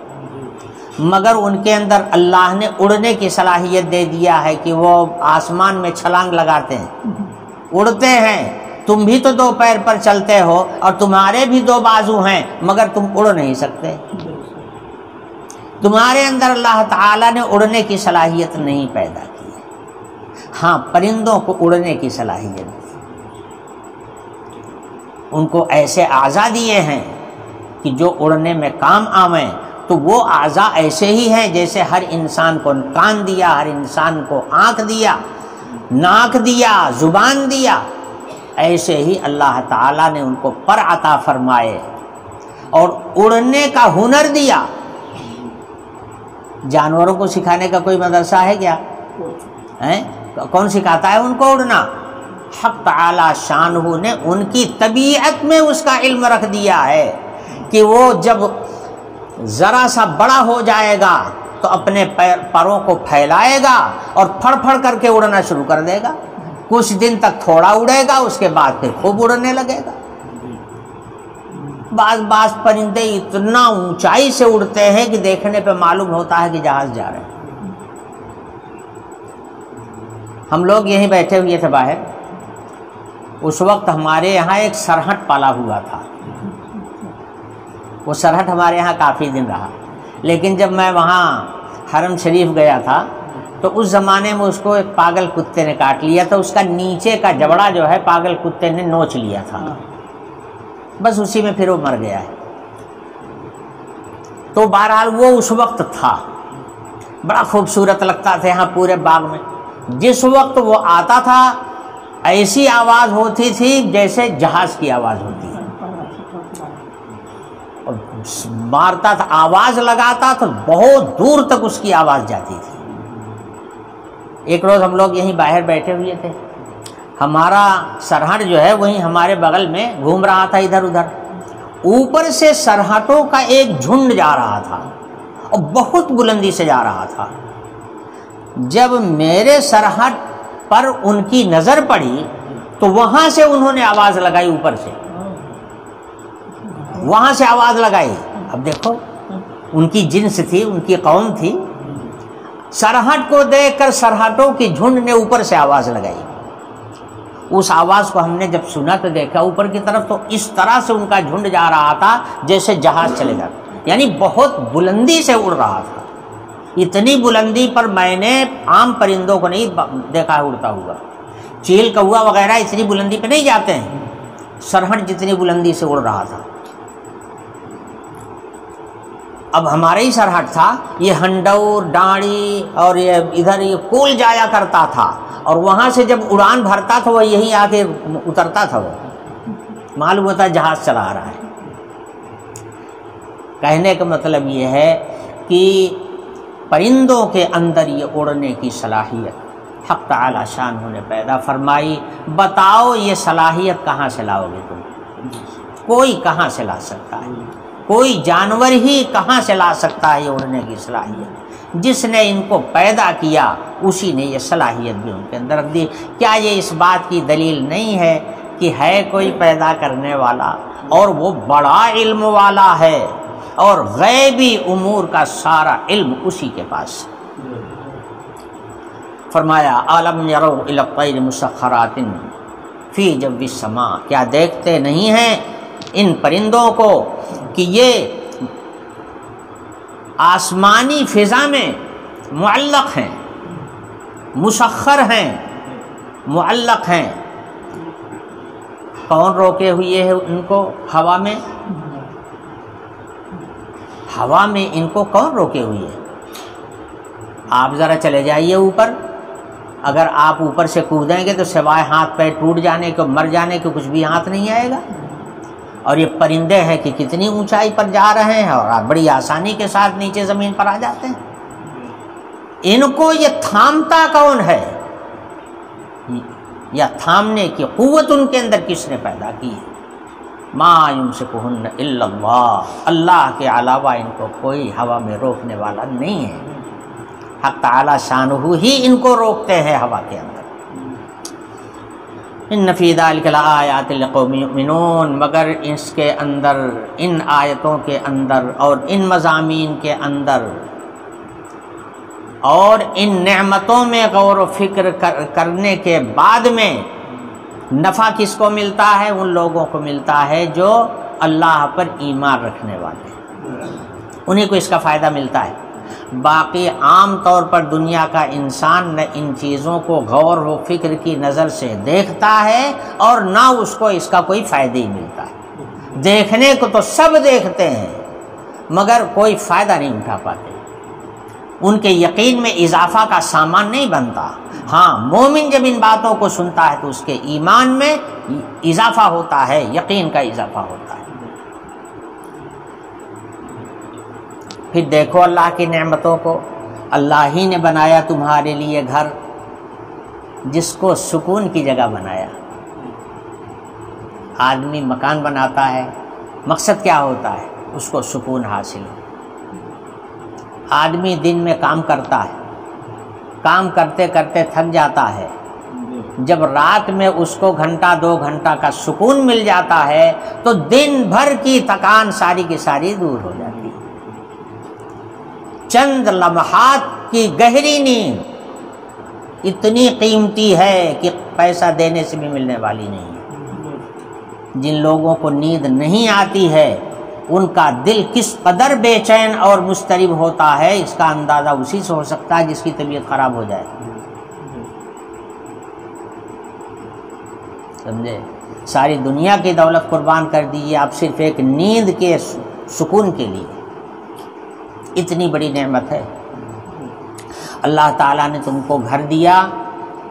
مگر ان کے اندر اللہ نے اڑنے کی صلاحیت دے دیا ہے کہ وہ آسمان میں چھلانگ لگاتے ہیں، اڑتے ہیں۔ تم بھی تو دو پیر پر چلتے ہو اور تمہارے بھی دو بازو ہیں، مگر تم اڑ نہیں سکتے، تمہارے اندر اللہ تعالیٰ نے اڑنے کی صلاحیت نہیں پیدا کی، ہاں پرندوں کو اڑنے کی صلاحیت، ان کو ایسے اعضاء دیے ہیں کہ جو اڑنے میں کام آویں۔ تو وہ اعضاء ایسے ہی ہیں جیسے ہر انسان کو کان دیا، ہر انسان کو آنکھ دیا، ناک دیا، زبان دیا، ایسے ہی اللہ تعالیٰ نے ان کو پر عطا فرمائے اور اڑنے کا ہنر دیا۔ جانوروں کو سکھانے کا کوئی مدرسہ ہے کیا؟ کون سکھاتا ہے ان کو اڑنا؟ حق تعالی شانہ نے ان کی طبیعت میں اس کا علم رکھ دیا ہے کہ وہ جب ذرا سا بڑا ہو جائے گا تو اپنے پروں کو پھیلائے گا اور پھڑ پھڑ کر کے اڑنا شروع کر دے گا، کچھ دن تک تھوڑا اڑے گا، اس کے بعد پھر خوب اڑنے لگے گا۔ بعض پرندے اتنا اونچائی سے اڑتے ہیں کہ دیکھنے پہ معلوم ہوتا ہے کہ جہاز جا رہے ہیں۔ ہم لوگ یہیں بیٹھے ہوئے تھے باہر، اس وقت ہمارے یہاں ایک سرہٹ پالا ہوا تھا، وہ سرہٹ ہمارے یہاں کافی دن رہا، لیکن جب میں وہاں حرم شریف گیا تھا تو اس زمانے میں اس کو ایک پاگل کتے نے کاٹ لیا تھا، اس کا نیچے کا جبڑا جو ہے پاگل کتے نے نوچ لیا تھا، بس اسی میں پھر وہ مر گیا ہے۔ تو بہرحال وہ اس وقت تھا، بڑا خوبصورت لگتا تھا یہاں پورے باغ میں۔ جس وقت وہ آتا تھا ایسی آواز ہوتی تھی جیسے جہاز کی آواز ہوتی ہے، اور مارتا تھا، آواز لگاتا تو بہت دور تک اس کی آواز جاتی تھی۔ ایک روز ہم لوگ یہیں باہر بیٹھے ہوئے تھے، ہمارا سرہٹ جو ہے وہیں ہمارے بغل میں گھوم رہا تھا ادھر ادھر، اوپر سے سرہٹوں کا ایک جھنڈ جا رہا تھا اور بہت بلندی سے جا رہا تھا۔ جب میرے سرہٹ پر ان کی نظر پڑی تو وہاں سے انہوں نے آواز لگائی، اوپر سے وہاں سے آواز لگائی۔ اب دیکھو ان کی جنس تھی، ان کی قوم تھی، سرہٹ کو دیکھ کر سرہٹوں کی جھنڈ نے اوپر سے آواز لگائی۔ اس آواز کو ہم نے جب سنا تو دیکھا اوپر کی طرف تو اس طرح سے ان کا جھنڈ جا رہا تھا جیسے جہاز چلے گا، یعنی بہت بلندی سے اڑ رہا تھا۔ اتنی بلندی پر میں نے عام پرندوں کو نہیں دیکھا ہے اڑتا ہوا، چیل کوا وغیرہ اتنی بلندی پہ نہیں جاتے ہیں، سرہٹ جتنی بلندی سے اڑ رہا تھا۔ اب ہمارا ہی سرحد تھا، یہ ہنڈور ڈاڑی اور یہ ادھر یہ کول جایا کرتا تھا، اور وہاں سے جب اڑان بھرتا تھا وہ یہیں آ کے اترتا تھا، وہ معلوم ہوتا جہاز چلا رہا ہے۔ کہنے کا مطلب یہ ہے کہ پرندوں کے اندر یہ اڑنے کی صلاحیت حق تعالی شانہ نے پیدا فرمائی۔ بتاؤ یہ صلاحیت کہاں سے لاؤ گے تم؟ کوئی کہاں سے لا سکتا ہے؟ کوئی جانور ہی کہاں سے لا سکتا ہے یہ اڑنے کی صلاحیت؟ جس نے ان کو پیدا کیا اسی نے یہ صلاحیت بھی ان کے اندر رکھ دی۔ کیا یہ اس بات کی دلیل نہیں ہے کہ ہے کوئی پیدا کرنے والا اور وہ بڑا علم والا ہے، اور غیبی امور کا سارا علم اسی کے پاس ہے؟ فرمایا عالم یرو الی الطیر مسخرات فی جو السماء، کیا دیکھتے نہیں ہیں ان پرندوں کو کہ یہ آسمانی فضا میں معلق ہیں، مسخر ہیں، معلق ہیں۔ کون روکے ہوئے ہے ان کو ہوا میں؟ ہوا میں ان کو کون روکے ہوئے ہے؟ آپ ذرا چلے جائیے اوپر، اگر آپ اوپر سے کودیں گے تو سوائے ہاتھ پیر ٹوٹ جانے کو، مر جانے کو کچھ بھی ہاتھ نہیں آئے گا۔ اور یہ پرندے ہیں کہ کتنی اونچائی پر جا رہے ہیں اور بڑی آسانی کے ساتھ نیچے زمین پر آ جاتے ہیں۔ ان کو یہ تھامتا کون ہے؟ یا تھامنے کی قوت ان کے اندر کس نے پیدا کی ہے؟ ما یمسکہن الا اللہ، اللہ کے علاوہ ان کو کوئی ہوا میں روکنے والا نہیں ہے۔ حق تعالی شانہ ہی ان کو روکتے ہیں ہوا کے اندر۔ ان فی ذلک لآیات لقوم یؤمنون، مگر اس کے اندر، ان آیتوں کے اندر اور ان مضامین کے اندر اور ان نعمتوں میں غور و فکر کرنے کے بعد میں نفع کس کو ملتا ہے؟ ان لوگوں کو ملتا ہے جو اللہ پر ایمان رکھنے والے ہیں، انہیں کو اس کا فائدہ ملتا ہے۔ باقی عام طور پر دنیا کا انسان نہ ان چیزوں کو غور و فکر کی نظر سے دیکھتا ہے اور نہ اس کو اس کا کوئی فائدہ ہی ملتا ہے۔ دیکھنے کو تو سب دیکھتے ہیں مگر کوئی فائدہ نہیں اٹھا پاتے، ان کے یقین میں اضافہ کا سامان نہیں بنتا۔ ہاں، مومن جب ان باتوں کو سنتا ہے تو اس کے ایمان میں اضافہ ہوتا ہے، یقین کا اضافہ ہوتا ہے۔ پھر دیکھو اللہ کی نعمتوں کو، اللہ ہی نے بنایا تمہارے لیے گھر جس کو سکون کی جگہ بنایا۔ آدمی مکان بناتا ہے، مقصد کیا ہوتا ہے؟ اس کو سکون حاصل ہو۔ آدمی دن میں کام کرتا ہے، کام کرتے کرتے تھک جاتا ہے، جب رات میں اس کو گھنٹہ 2 گھنٹہ کا سکون مل جاتا ہے تو دن بھر کی تکان ساری کی ساری دور ہو جاتی ہے۔ چند لمحات کی گہری نیند اتنی قیمتی ہے کہ پیسہ دینے سے بھی ملنے والی نہیں ہے۔ جن لوگوں کو نیند نہیں آتی ہے ان کا دل کس قدر بے چین اور مضطرب ہوتا ہے، اس کا اندازہ اسی سے ہو سکتا ہے جس کی طبیعت خراب ہو جائے۔ سمجھے؟ ساری دنیا کی دولت قربان کر دیجیے آپ صرف ایک نیند کے سکون کے لیے، اتنی بڑی نعمت ہے۔ اللہ تعالیٰ نے تم کو گھر دیا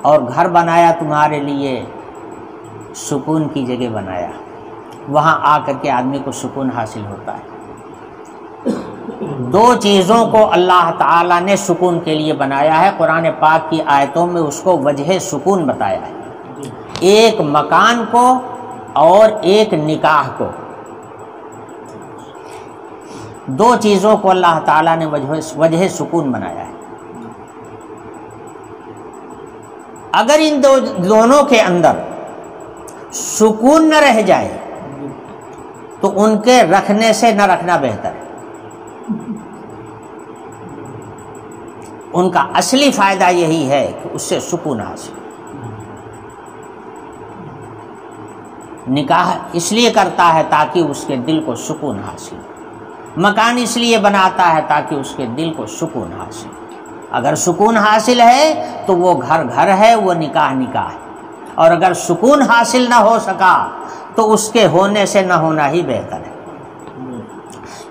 اور گھر بنایا تمہارے لیے، سکون کی جگہ بنایا، وہاں آ کر کے آدمی کو سکون حاصل ہوتا ہے۔ 2 چیزوں کو اللہ تعالیٰ نے سکون کے لیے بنایا ہے، قرآن پاک کی آیتوں میں اس کو وجہ سکون بتایا ہے، ایک مکان کو اور ایک نکاح کو۔ 2 چیزوں کو اللہ تعالیٰ نے وجہ سکون بنایا ہے۔ اگر ان دونوں کے اندر سکون نہ رہ جائے تو ان کے رکھنے سے نہ رکھنا بہتر ہے۔ ان کا اصلی فائدہ یہی ہے کہ اس سے سکون حاصل۔ نکاح اس لیے کرتا ہے تاکہ اس کے دل کو سکون حاصل، مکان اس لیے بناتا ہے تاکہ اس کے دل کو سکون حاصل۔ اگر سکون حاصل ہے تو وہ گھر گھر ہے، وہ نکاح نکاح ہے، اور اگر سکون حاصل نہ ہو سکا تو اس کے ہونے سے نہ ہونا ہی بہتر ہے۔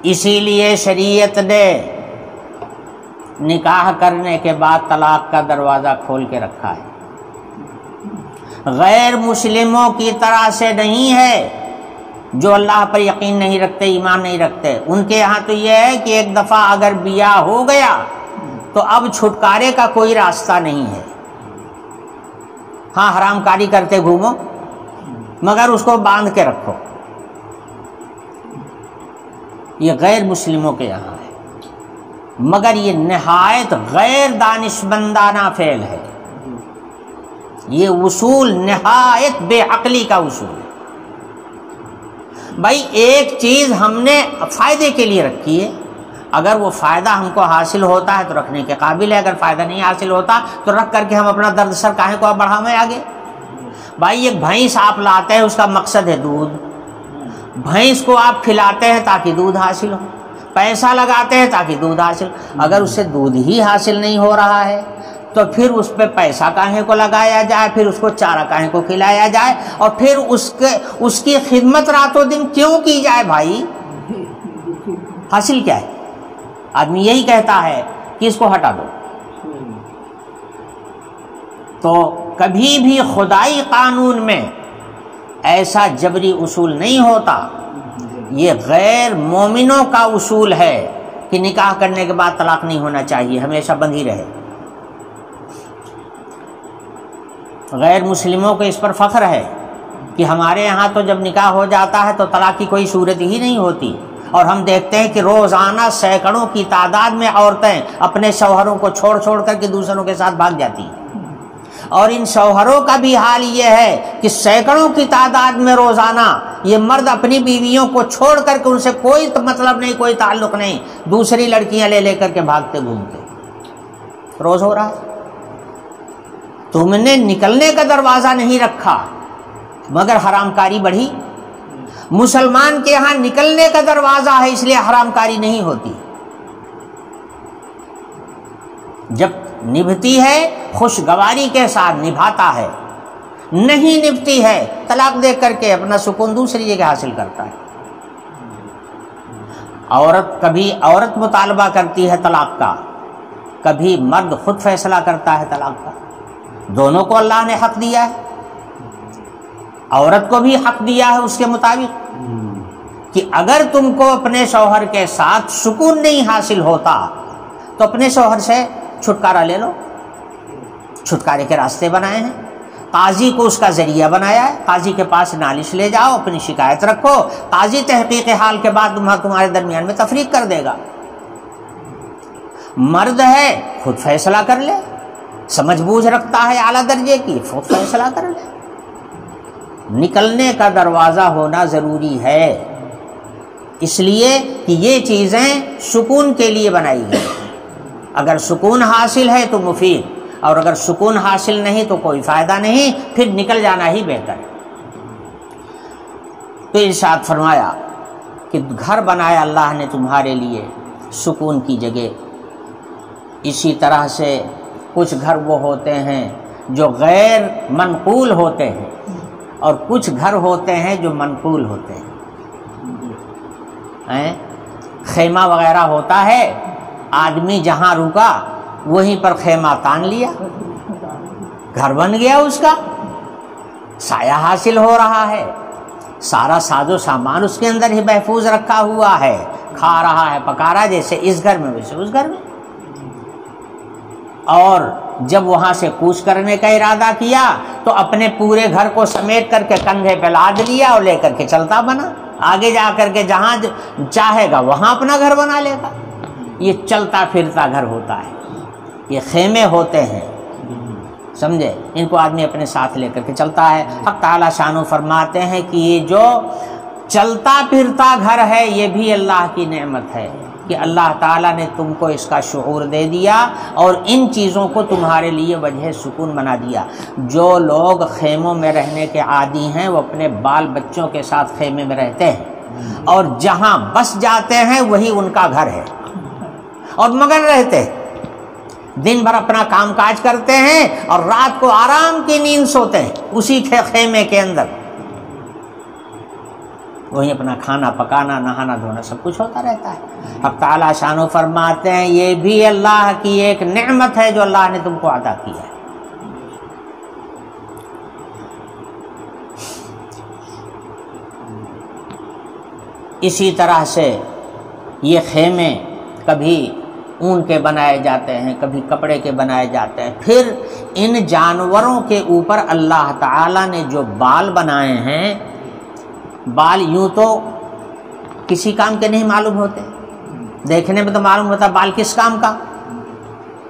اسی لیے شریعت نے نکاح کرنے کے بعد طلاق کا دروازہ کھول کے رکھا ہے. غیر مسلموں کی طرح سے نہیں ہے جو اللہ پر یقین نہیں رکھتے، ایمان نہیں رکھتے. ان کے یہاں تو یہ ہے کہ ایک دفعہ اگر بیاہ ہو گیا تو اب چھٹکارے کا کوئی راستہ نہیں ہے. ہاں حرام کاری کرتے گھومو مگر اس کو باندھ کے رکھو. یہ غیر مسلموں کے یہاں ہے، مگر یہ نہایت غیر دانشمندانہ فعل ہے. یہ اصول نہایت بے عقلی کا اصول ہے. بھائی ایک چیز ہم نے فائدے کے لیے رکھی ہے، اگر وہ فائدہ ہم کو حاصل ہوتا ہے تو رکھنے کے قابل ہے، اگر فائدہ نہیں حاصل ہوتا تو رکھ کر کے ہم اپنا درد سر کاہے کو بڑھاویں آگے. بھائی ایک بھینس آپ لاتے ہیں، اس کا مقصد ہے دودھ. بھینس کو آپ کھلاتے ہیں تاکہ دودھ حاصل ہو، پیسہ لگاتے ہیں تاکہ دودھ حاصل. اگر اس سے دودھ ہی حاصل نہیں ہو رہا ہے تو پھر اس پہ پیسہ کاہے کو لگایا جائے، پھر اس کو چارہ کاہے کو کھلایا جائے، اور پھر اس کی خدمت راتوں دن کیوں کی جائے. بھائی حاصل کیا ہے؟ آدمی یہی کہتا ہے کہ اس کو ہٹا دو. تو کبھی بھی خدائی قانون میں ایسا جبری اصول نہیں ہوتا. یہ غیر مومنوں کا اصول ہے کہ نکاح کرنے کے بعد طلاق نہیں ہونا چاہیے، ہمیشہ بند ہی رہے. غیر مسلموں کو اس پر فخر ہے کہ ہمارے یہاں تو جب نکاح ہو جاتا ہے تو طلاق کی کوئی صورت ہی نہیں ہوتی. اور ہم دیکھتے ہیں کہ روزانہ سینکڑوں کی تعداد میں عورتیں اپنے شوہروں کو چھوڑ چھوڑ کر کے دوسروں کے ساتھ بھاگ جاتی ہیں. اور ان شوہروں کا بھی حال یہ ہے کہ سینکڑوں کی تعداد میں روزانہ یہ مرد اپنی بیویوں کو چھوڑ کر کے ان سے کوئی مطلب نہیں، کوئی تعلق نہیں، دوسری لڑکیاں لے کر کے بھاگتے گھومتے روز ہو رہا ہے. تم نے نکلنے کا دروازہ نہیں رکھا مگر حرام کاری بڑھی. مسلمان کے ہاں نکلنے کا دروازہ ہے اس لیے حرام کاری نہیں ہوتی. جب نبھتی ہے خوشگواری کے ساتھ نبھاتا ہے، نہیں نبھتی ہے طلاق دے کر کے اپنا سکون دوسری جگہ حاصل کرتا ہے. کبھی عورت مطالبہ کرتی ہے طلاق کا، کبھی مرد خود فیصلہ کرتا ہے طلاق کا. دونوں کو اللہ نے حق دیا ہے. عورت کو بھی حق دیا ہے اس کے مطابق کہ اگر تم کو اپنے شوہر کے ساتھ سکون نہیں حاصل ہوتا تو اپنے شوہر سے چھٹکارا لے لو. چھٹکارے کے راستے بنائے ہیں، قاضی کو اس کا ذریعہ بنایا ہے. قاضی کے پاس نالش لے جاؤ، اپنی شکایت رکھو، قاضی تحقیق حال کے بعد تمہارے درمیان میں تفریق کر دے گا. مرد ہے خود فیصلہ کر لے، سمجھ بوجھ رکھتا ہے اعلیٰ درجے کی، خود فیصلہ کر لے. نکلنے کا دروازہ ہونا ضروری ہے، اس لیے کہ یہ چیزیں سکون کے لیے بنائی گئی. اگر سکون حاصل ہے تو مفید، اور اگر سکون حاصل نہیں تو کوئی فائدہ نہیں، پھر نکل جانا ہی بہتر ہے. تو ارشاد فرمایا کہ گھر بنایا اللہ نے تمہارے لیے سکون کی جگہ. اسی طرح سے کچھ گھر وہ ہوتے ہیں جو غیر منقول ہوتے ہیں اور کچھ گھر ہوتے ہیں جو منقول ہوتے ہیں. خیمہ وغیرہ ہوتا ہے، آدمی جہاں رکا وہیں پر خیمہ تان لیا، گھر بن گیا، اس کا سایہ حاصل ہو رہا ہے، سارا ساز و سامان اس کے اندر ہی محفوظ رکھا ہوا ہے، کھا رہا ہے پکا رہا ہے، جیسے اس گھر میں ویسے اس گھر میں. اور جب وہاں سے کوچ کرنے کا ارادہ کیا تو اپنے پورے گھر کو سمیٹ کر کے کندھے پہ لاد لیا اور لے کر کے چلتا بنا. آگے جا کر کے جہاں چاہے گا وہاں اپنا گھر بنا لے گا. یہ چلتا پھرتا گھر ہوتا ہے، یہ خیمے ہوتے ہیں، سمجھے؟ ان کو آدمی اپنے ساتھ لے کر کے چلتا ہے. حق تعالی شانو فرماتے ہیں کہ یہ جو چلتا پھرتا گھر ہے یہ بھی اللہ کی نعمت ہے کہ اللہ تعالیٰ نے تم کو اس کا شعور دے دیا اور ان چیزوں کو تمہارے لیے وجہ سکون بنا دیا. جو لوگ خیموں میں رہنے کے عادی ہیں وہ اپنے بال بچوں کے ساتھ خیمے میں رہتے ہیں اور جہاں بس جاتے ہیں وہی ان کا گھر ہے اور مگن رہتے ہیں. دن بھر اپنا کام کاج کرتے ہیں اور رات کو آرام کی نیند سوتے ہیں اسی خیمے کے اندر. وہیں اپنا کھانا پکانا نہانا دھونا سب کچھ ہوتا رہتا ہے۔ حق تعالیٰ شانو فرماتے ہیں یہ بھی اللہ کی ایک نعمت ہے جو اللہ نے تم کو عطا کیا ہے۔ اسی طرح سے یہ خیمے کبھی اون کے بنائے جاتے ہیں، کبھی کپڑے کے بنائے جاتے ہیں۔ پھر ان جانوروں کے اوپر اللہ تعالیٰ نے جو بال بنائے ہیں، بال یوں تو کسی کام کے نہیں معلوم ہوتے، دیکھنے میں تو معلوم ہوتا بال کس کام کا۔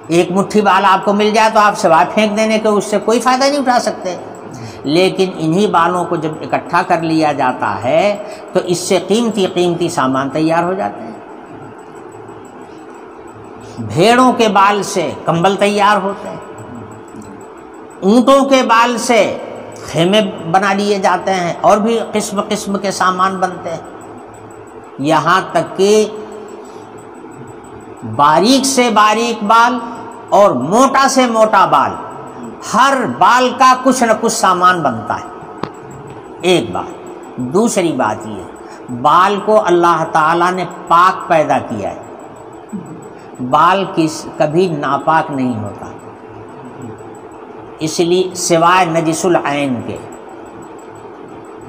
ایک مٹھی بال آپ کو مل جائے تو آپ سوائے پھینک دینے کے اس سے کوئی فائدہ نہیں اٹھا سکتے، لیکن انہی بالوں کو جب اکٹھا کر لیا جاتا ہے تو اس سے قیمتی قیمتی سامان تیار ہو جاتے ہیں۔ بھیڑوں کے بال سے کمبل تیار ہوتے ہیں، اونٹوں کے بال سے خیمے بنا لیے جاتے ہیں، اور بھی قسم قسم کے سامان بنتے ہیں، یہاں تک کہ باریک سے باریک بال اور موٹا سے موٹا بال، ہر بال کا کچھ نہ کچھ سامان بنتا ہے۔ ایک بات۔ دوسری بات یہ، بال کو اللہ تعالیٰ نے پاک پیدا کیا ہے، بال کبھی ناپاک نہیں ہوتا، اس لیے سوائے نجس العین کے،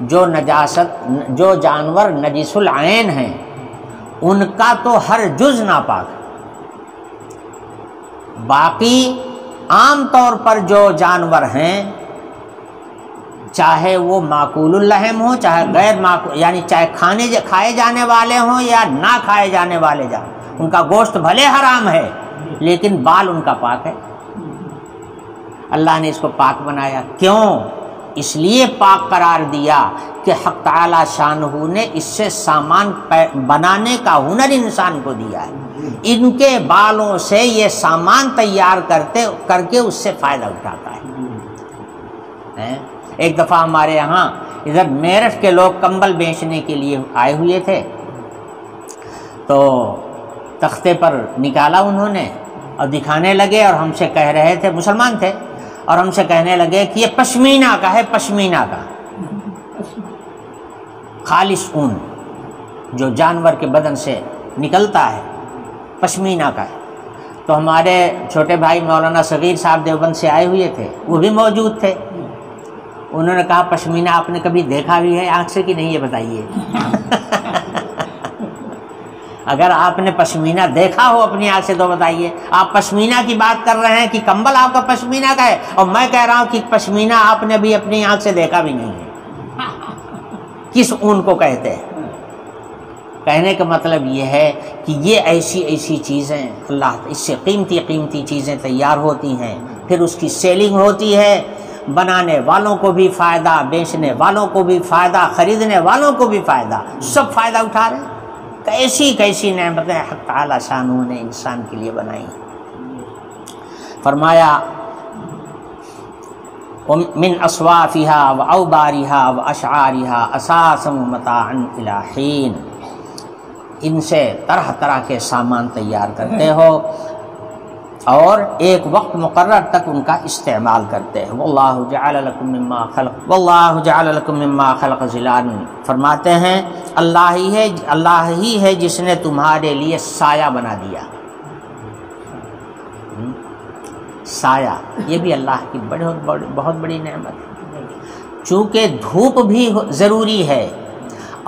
جو جانور نجس العین ہیں ان کا تو ہر جز ناپاک ہے۔ باقی عام طور پر جو جانور ہیں، چاہے وہ معقول اللحم ہو چاہے غیر معقول، یعنی چاہے کھائے جانے والے ہوں یا نہ کھائے جانے والے جانور، ان کا گوشت بھلے حرام ہے لیکن بال ان کا پاک ہے۔ اللہ نے اس کو پاک بنایا، کیوں؟ اس لیے پاک قرار دیا کہ حق تعالی شانہ نے اس سے سامان بنانے کا ہنر انسان کو دیا ہے، ان کے بالوں سے یہ سامان تیار کر کے اس سے فائدہ اٹھاتا ہے۔ ایک دفعہ ہمارے یہاں ادھر میرٹھ کے لوگ کمبل بیچنے کے لیے آئے ہوئے تھے، تو تختے پر نکالا انہوں نے اور دکھانے لگے، اور ہم سے کہہ رہے تھے، مسلمان تھے، اور ہم سے کہنے لگے کہ یہ پشمینہ کا ہے، پشمینہ کا، خالص اون جو جانور کے بدن سے نکلتا ہے پشمینہ کا ہے۔ تو ہمارے چھوٹے بھائی مولانا صغیر صاحب دیوبند سے آئے ہوئے تھے، وہ بھی موجود تھے، انہوں نے کہا پشمینہ آپ نے کبھی دیکھا بھی ہے آنکھ سے کہ نہیں، یہ بتائیے۔ اگر آپ نے پشمینہ دیکھا ہو اپنی آنکھ سے تو بتائیے۔ آپ پشمینہ کی بات کر رہے ہیں کہ کمبل آپ کا پشمینہ کا ہے، اور میں کہہ رہا ہوں کہ پشمینہ آپ نے بھی اپنی آنکھ سے دیکھا بھی نہیں ہے۔ کس اون کو کہتے ہیں؟ کہنے کا مطلب یہ ہے کہ یہ ایسی چیزیں اللہ، اس سے قیمتی چیزیں تیار ہوتی ہیں، پھر اس کی سیلنگ ہوتی ہے، بنانے والوں کو بھی فائدہ، بیچنے والوں کو بھی فائدہ، خریدنے والوں کو بھی فائدہ، سب فائدہ اٹھا رہے ہیں۔ کیسی نعمتیں حق تعالی شانہ نے انسان کے لیے بنائی۔ فرمایا من اصوافها واوبارها واشعارها اساسا متاعا الى حین، ان سے طرح طرح کے سامان تیار کرتے ہو اور ایک وقت مقرر تک ان کا استعمال کرتے ہیں۔ واللہ جعل لکم مما خلق ظلالا، فرماتے ہیں اللہ ہی ہے جس نے تمہارے لیے سایہ بنا دیا۔ سایہ یہ بھی اللہ کی بہت بڑی نعمت ہے، چونکہ دھوپ بھی ضروری ہے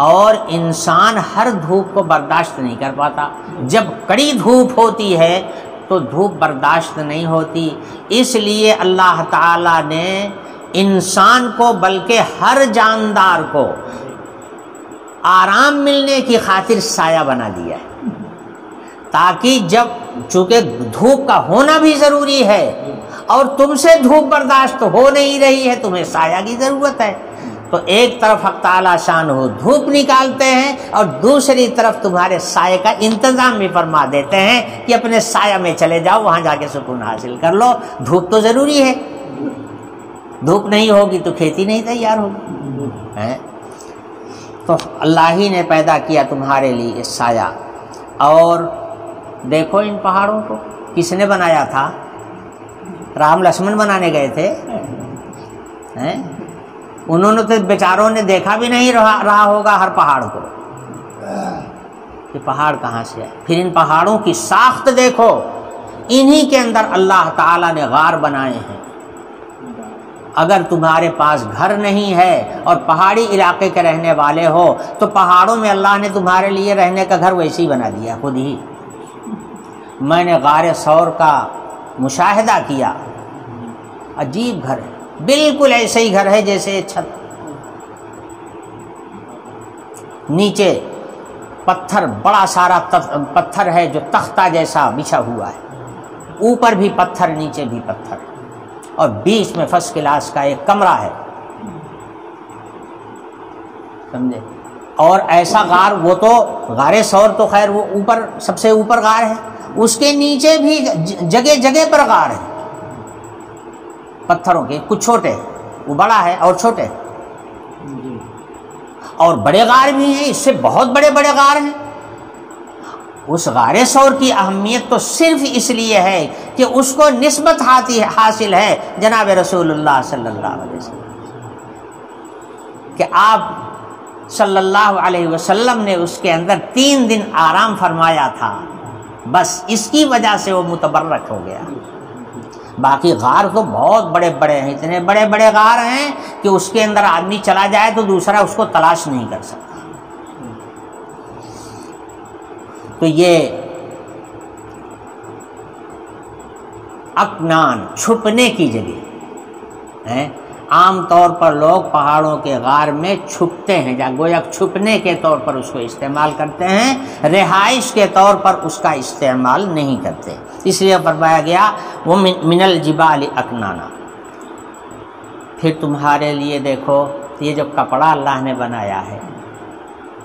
اور انسان ہر دھوپ کو برداشت نہیں کر پاتا۔ جب کڑی دھوپ ہوتی ہے تو دھوپ برداشت نہیں ہوتی، اس لیے اللہ تعالی نے انسان کو بلکہ ہر جاندار کو آرام ملنے کی خاطر سایہ بنا دیا ہے، تاکہ جب چونکہ دھوپ کا ہونا بھی ضروری ہے اور تم سے دھوپ برداشت ہو نہیں رہی ہے، تمہیں سایہ کی ضرورت ہے، تو ایک طرف حق تعالی شان ہو دھوپ نکالتے ہیں اور دوسری طرف تمہارے سائے کا انتظام بھی فرما دیتے ہیں کہ اپنے سایہ میں چلے جاؤ، وہاں جا کے سکون حاصل کر لو۔ دھوپ تو ضروری ہے، دھوپ نہیں ہوگی تو کھیتی نہیں تیار ہوگی۔ تو اللہ ہی نے پیدا کیا تمہارے لیے سایہ۔ اور دیکھو ان پہاڑوں کو کس نے بنایا تھا؟ رام لکشمن بنانے گئے تھے، انہوں نے تو بیچاروں نے دیکھا بھی نہیں رہا ہوگا ہر پہاڑ کو، یہ پہاڑ کہاں سے ہے۔ پھر ان پہاڑوں کی ساخت دیکھو، انہی کے اندر اللہ تعالیٰ نے غار بنائے ہیں۔ اگر تمہارے پاس گھر نہیں ہے اور پہاڑی علاقے کے رہنے والے ہو تو پہاڑوں میں اللہ نے تمہارے لیے رہنے کا گھر ویسے ہی بنا دیا خود ہی۔ میں نے غار ثور کا مشاہدہ کیا، عجیب گھر ہے، بالکل ایسے ہی گھر ہے جیسے چھت، نیچے پتھر، بڑا سارا پتھر ہے جو تختہ جیسا بچھا ہوا ہے، اوپر بھی پتھر نیچے بھی پتھر، اور بیچ میں فرسٹ کلاس کا ایک کمرہ ہے، سمجھے۔ اور ایسا غار، وہ تو غار ثور تو خیر وہ اوپر سب سے اوپر غار ہے، اس کے نیچے بھی جگہ جگہ پر غار ہے پتھروں کے، کچھ چھوٹے، وہ بڑا ہے اور چھوٹے، اور بڑے غار بھی ہیں، اس سے بہت بڑے بڑے غار ہیں۔ اس غار ثور کی اہمیت تو صرف اس لیے ہے کہ اس کو نسبت حاصل ہے جناب رسول اللہ صلی اللہ علیہ وسلم، کہ آپ صلی اللہ علیہ وسلم نے اس کے اندر 3 دن آرام فرمایا تھا، بس اس کی وجہ سے وہ متبرک ہو گیا۔ باقی غار تو بہت بڑے بڑے ہیں، اتنے بڑے بڑے غار ہیں کہ اس کے اندر آدمی چلا جائے تو دوسرا اس کو تلاش نہیں کر سکتا۔ تو یہ اکنان، چھپنے کی جگہ ہے۔ عام طور پر لوگ پہاڑوں کے غار میں چھپتے ہیں، گویا چھپنے کے طور پر اس کو استعمال کرتے ہیں، رہائش کے طور پر اس کا استعمال نہیں کرتے، اس لیے فرمایا گیا وہ من الجبال اکنانا۔ پھر تمہارے لیے دیکھو یہ جو کپڑا اللہ نے بنایا ہے،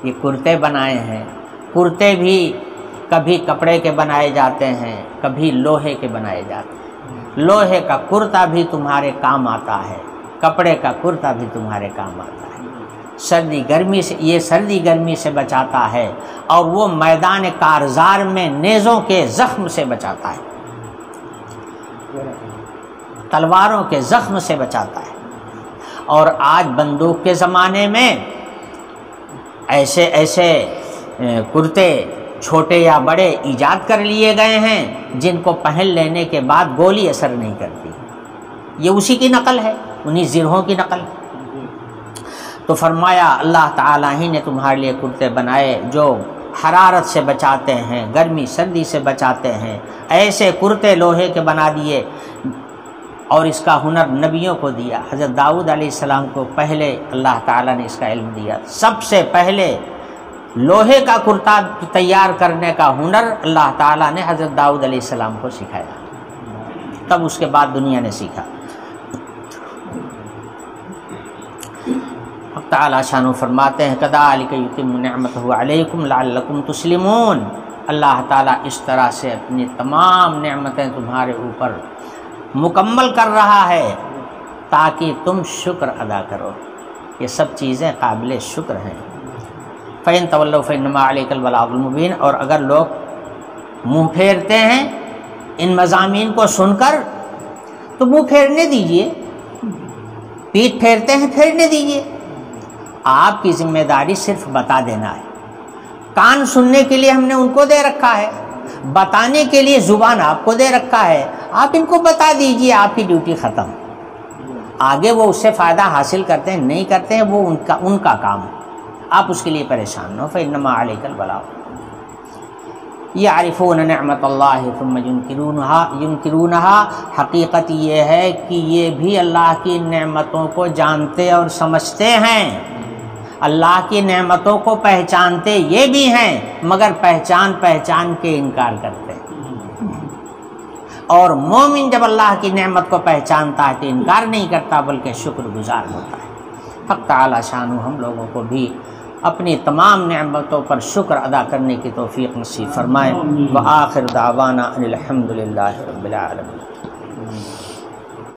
یہ کرتے بنائے ہیں، کرتے بھی کبھی کپڑے کے بنائے جاتے ہیں، کبھی لوہے کے بنائے جاتے ہیں۔ لوہے کا کرتا بھی تمہارے کام آتا ہے، کپڑے کا کرتا بھی تمہارے کام آتا ہے۔ سردی گرمی سے، یہ سردی گرمی سے بچاتا ہے، اور وہ میدان کارزار میں نیزوں کے زخم سے بچاتا ہے، تلواروں کے زخم سے بچاتا ہے۔ اور آج بندوق کے زمانے میں ایسے ایسے کرتے چھوٹے یا بڑے ایجاد کر لیے گئے ہیں جن کو پہن لینے کے بعد گولی اثر نہیں کرتی، یہ اسی کی نقل ہے، انہی زرہوں کی نقل ہے۔ تو فرمایا اللہ تعالیٰ ہی نے تمہارے لیے کرتے بنائے جو حرارت سے بچاتے ہیں، گرمی سردی سے بچاتے ہیں۔ ایسے کرتے لوہے کے بنا دیے، اور اس کا ہنر نبیوں کو دیا۔ حضرت داؤد علیہ السلام کو پہلے اللہ تعالیٰ نے اس کا علم دیا، سب سے پہلے لوہے کا کرتا تیار کرنے کا ہنر اللہ تعالیٰ نے حضرت داؤد علیہ السلام کو سکھایا، تب اس کے بعد دنیا نے سیکھا۔ حق تعالیٰ شانو فرماتے ہیں کذالک یتم نعمتہ علیکم لعلکم تسلمون، اللہ تعالیٰ اس طرح سے اپنی تمام نعمتیں تمہارے اوپر مکمل کر رہا ہے تاکہ تم شکر ادا کرو۔ یہ سب چیزیں قابل شکر ہیں۔ فَإِن تَوَلَّوْا فَإِنَّمَا عَلَيْكَ الْبَلَاغُ الْمُبِينُ، اور اگر لوگ منہ پھیرتے ہیں ان مضامین کو سن کر تو منہ پھیرنے دیجئے، پیٹھ پھیرتے ہیں پھیرنے دیجئے، آپ کی ذمہ داری صرف بتا دینا ہے۔ کان سننے کے لیے ہم نے ان کو دے رکھا ہے، بتانے کے لیے زبان آپ کو دے رکھا ہے، آپ ان کو بتا دیجئے، آپ کی ڈیوٹی ختم۔ آگے وہ اس سے فائدہ حاصل کرتے ہیں نہیں کرتے ہیں وہ ان کا کام ہے، آپ اس کے لیے پریشان نہ ہو۔ فإنما عليك البلاغ يعرفون نعمت اللہ ثم ينکرونها، حقیقت یہ ہے کہ یہ بھی اللہ کی نعمتوں کو جانتے اور سمجھتے ہیں، اللہ کی نعمتوں کو پہچانتے یہ بھی ہیں، مگر پہچان کے انکار کرتے ہیں۔ اور مومن جب اللہ کی نعمت کو پہچانتا ہے تو انکار نہیں کرتا بلکہ شکر گزار ہوتا ہے۔ حق تعالی شانو ہم لوگوں کو بھی اپنی تمام نعمتوں پر شکر ادا کرنے کی توفیق نصیب فرمائے۔ وآخر دعوانا ان الحمد للہ رب العالمین۔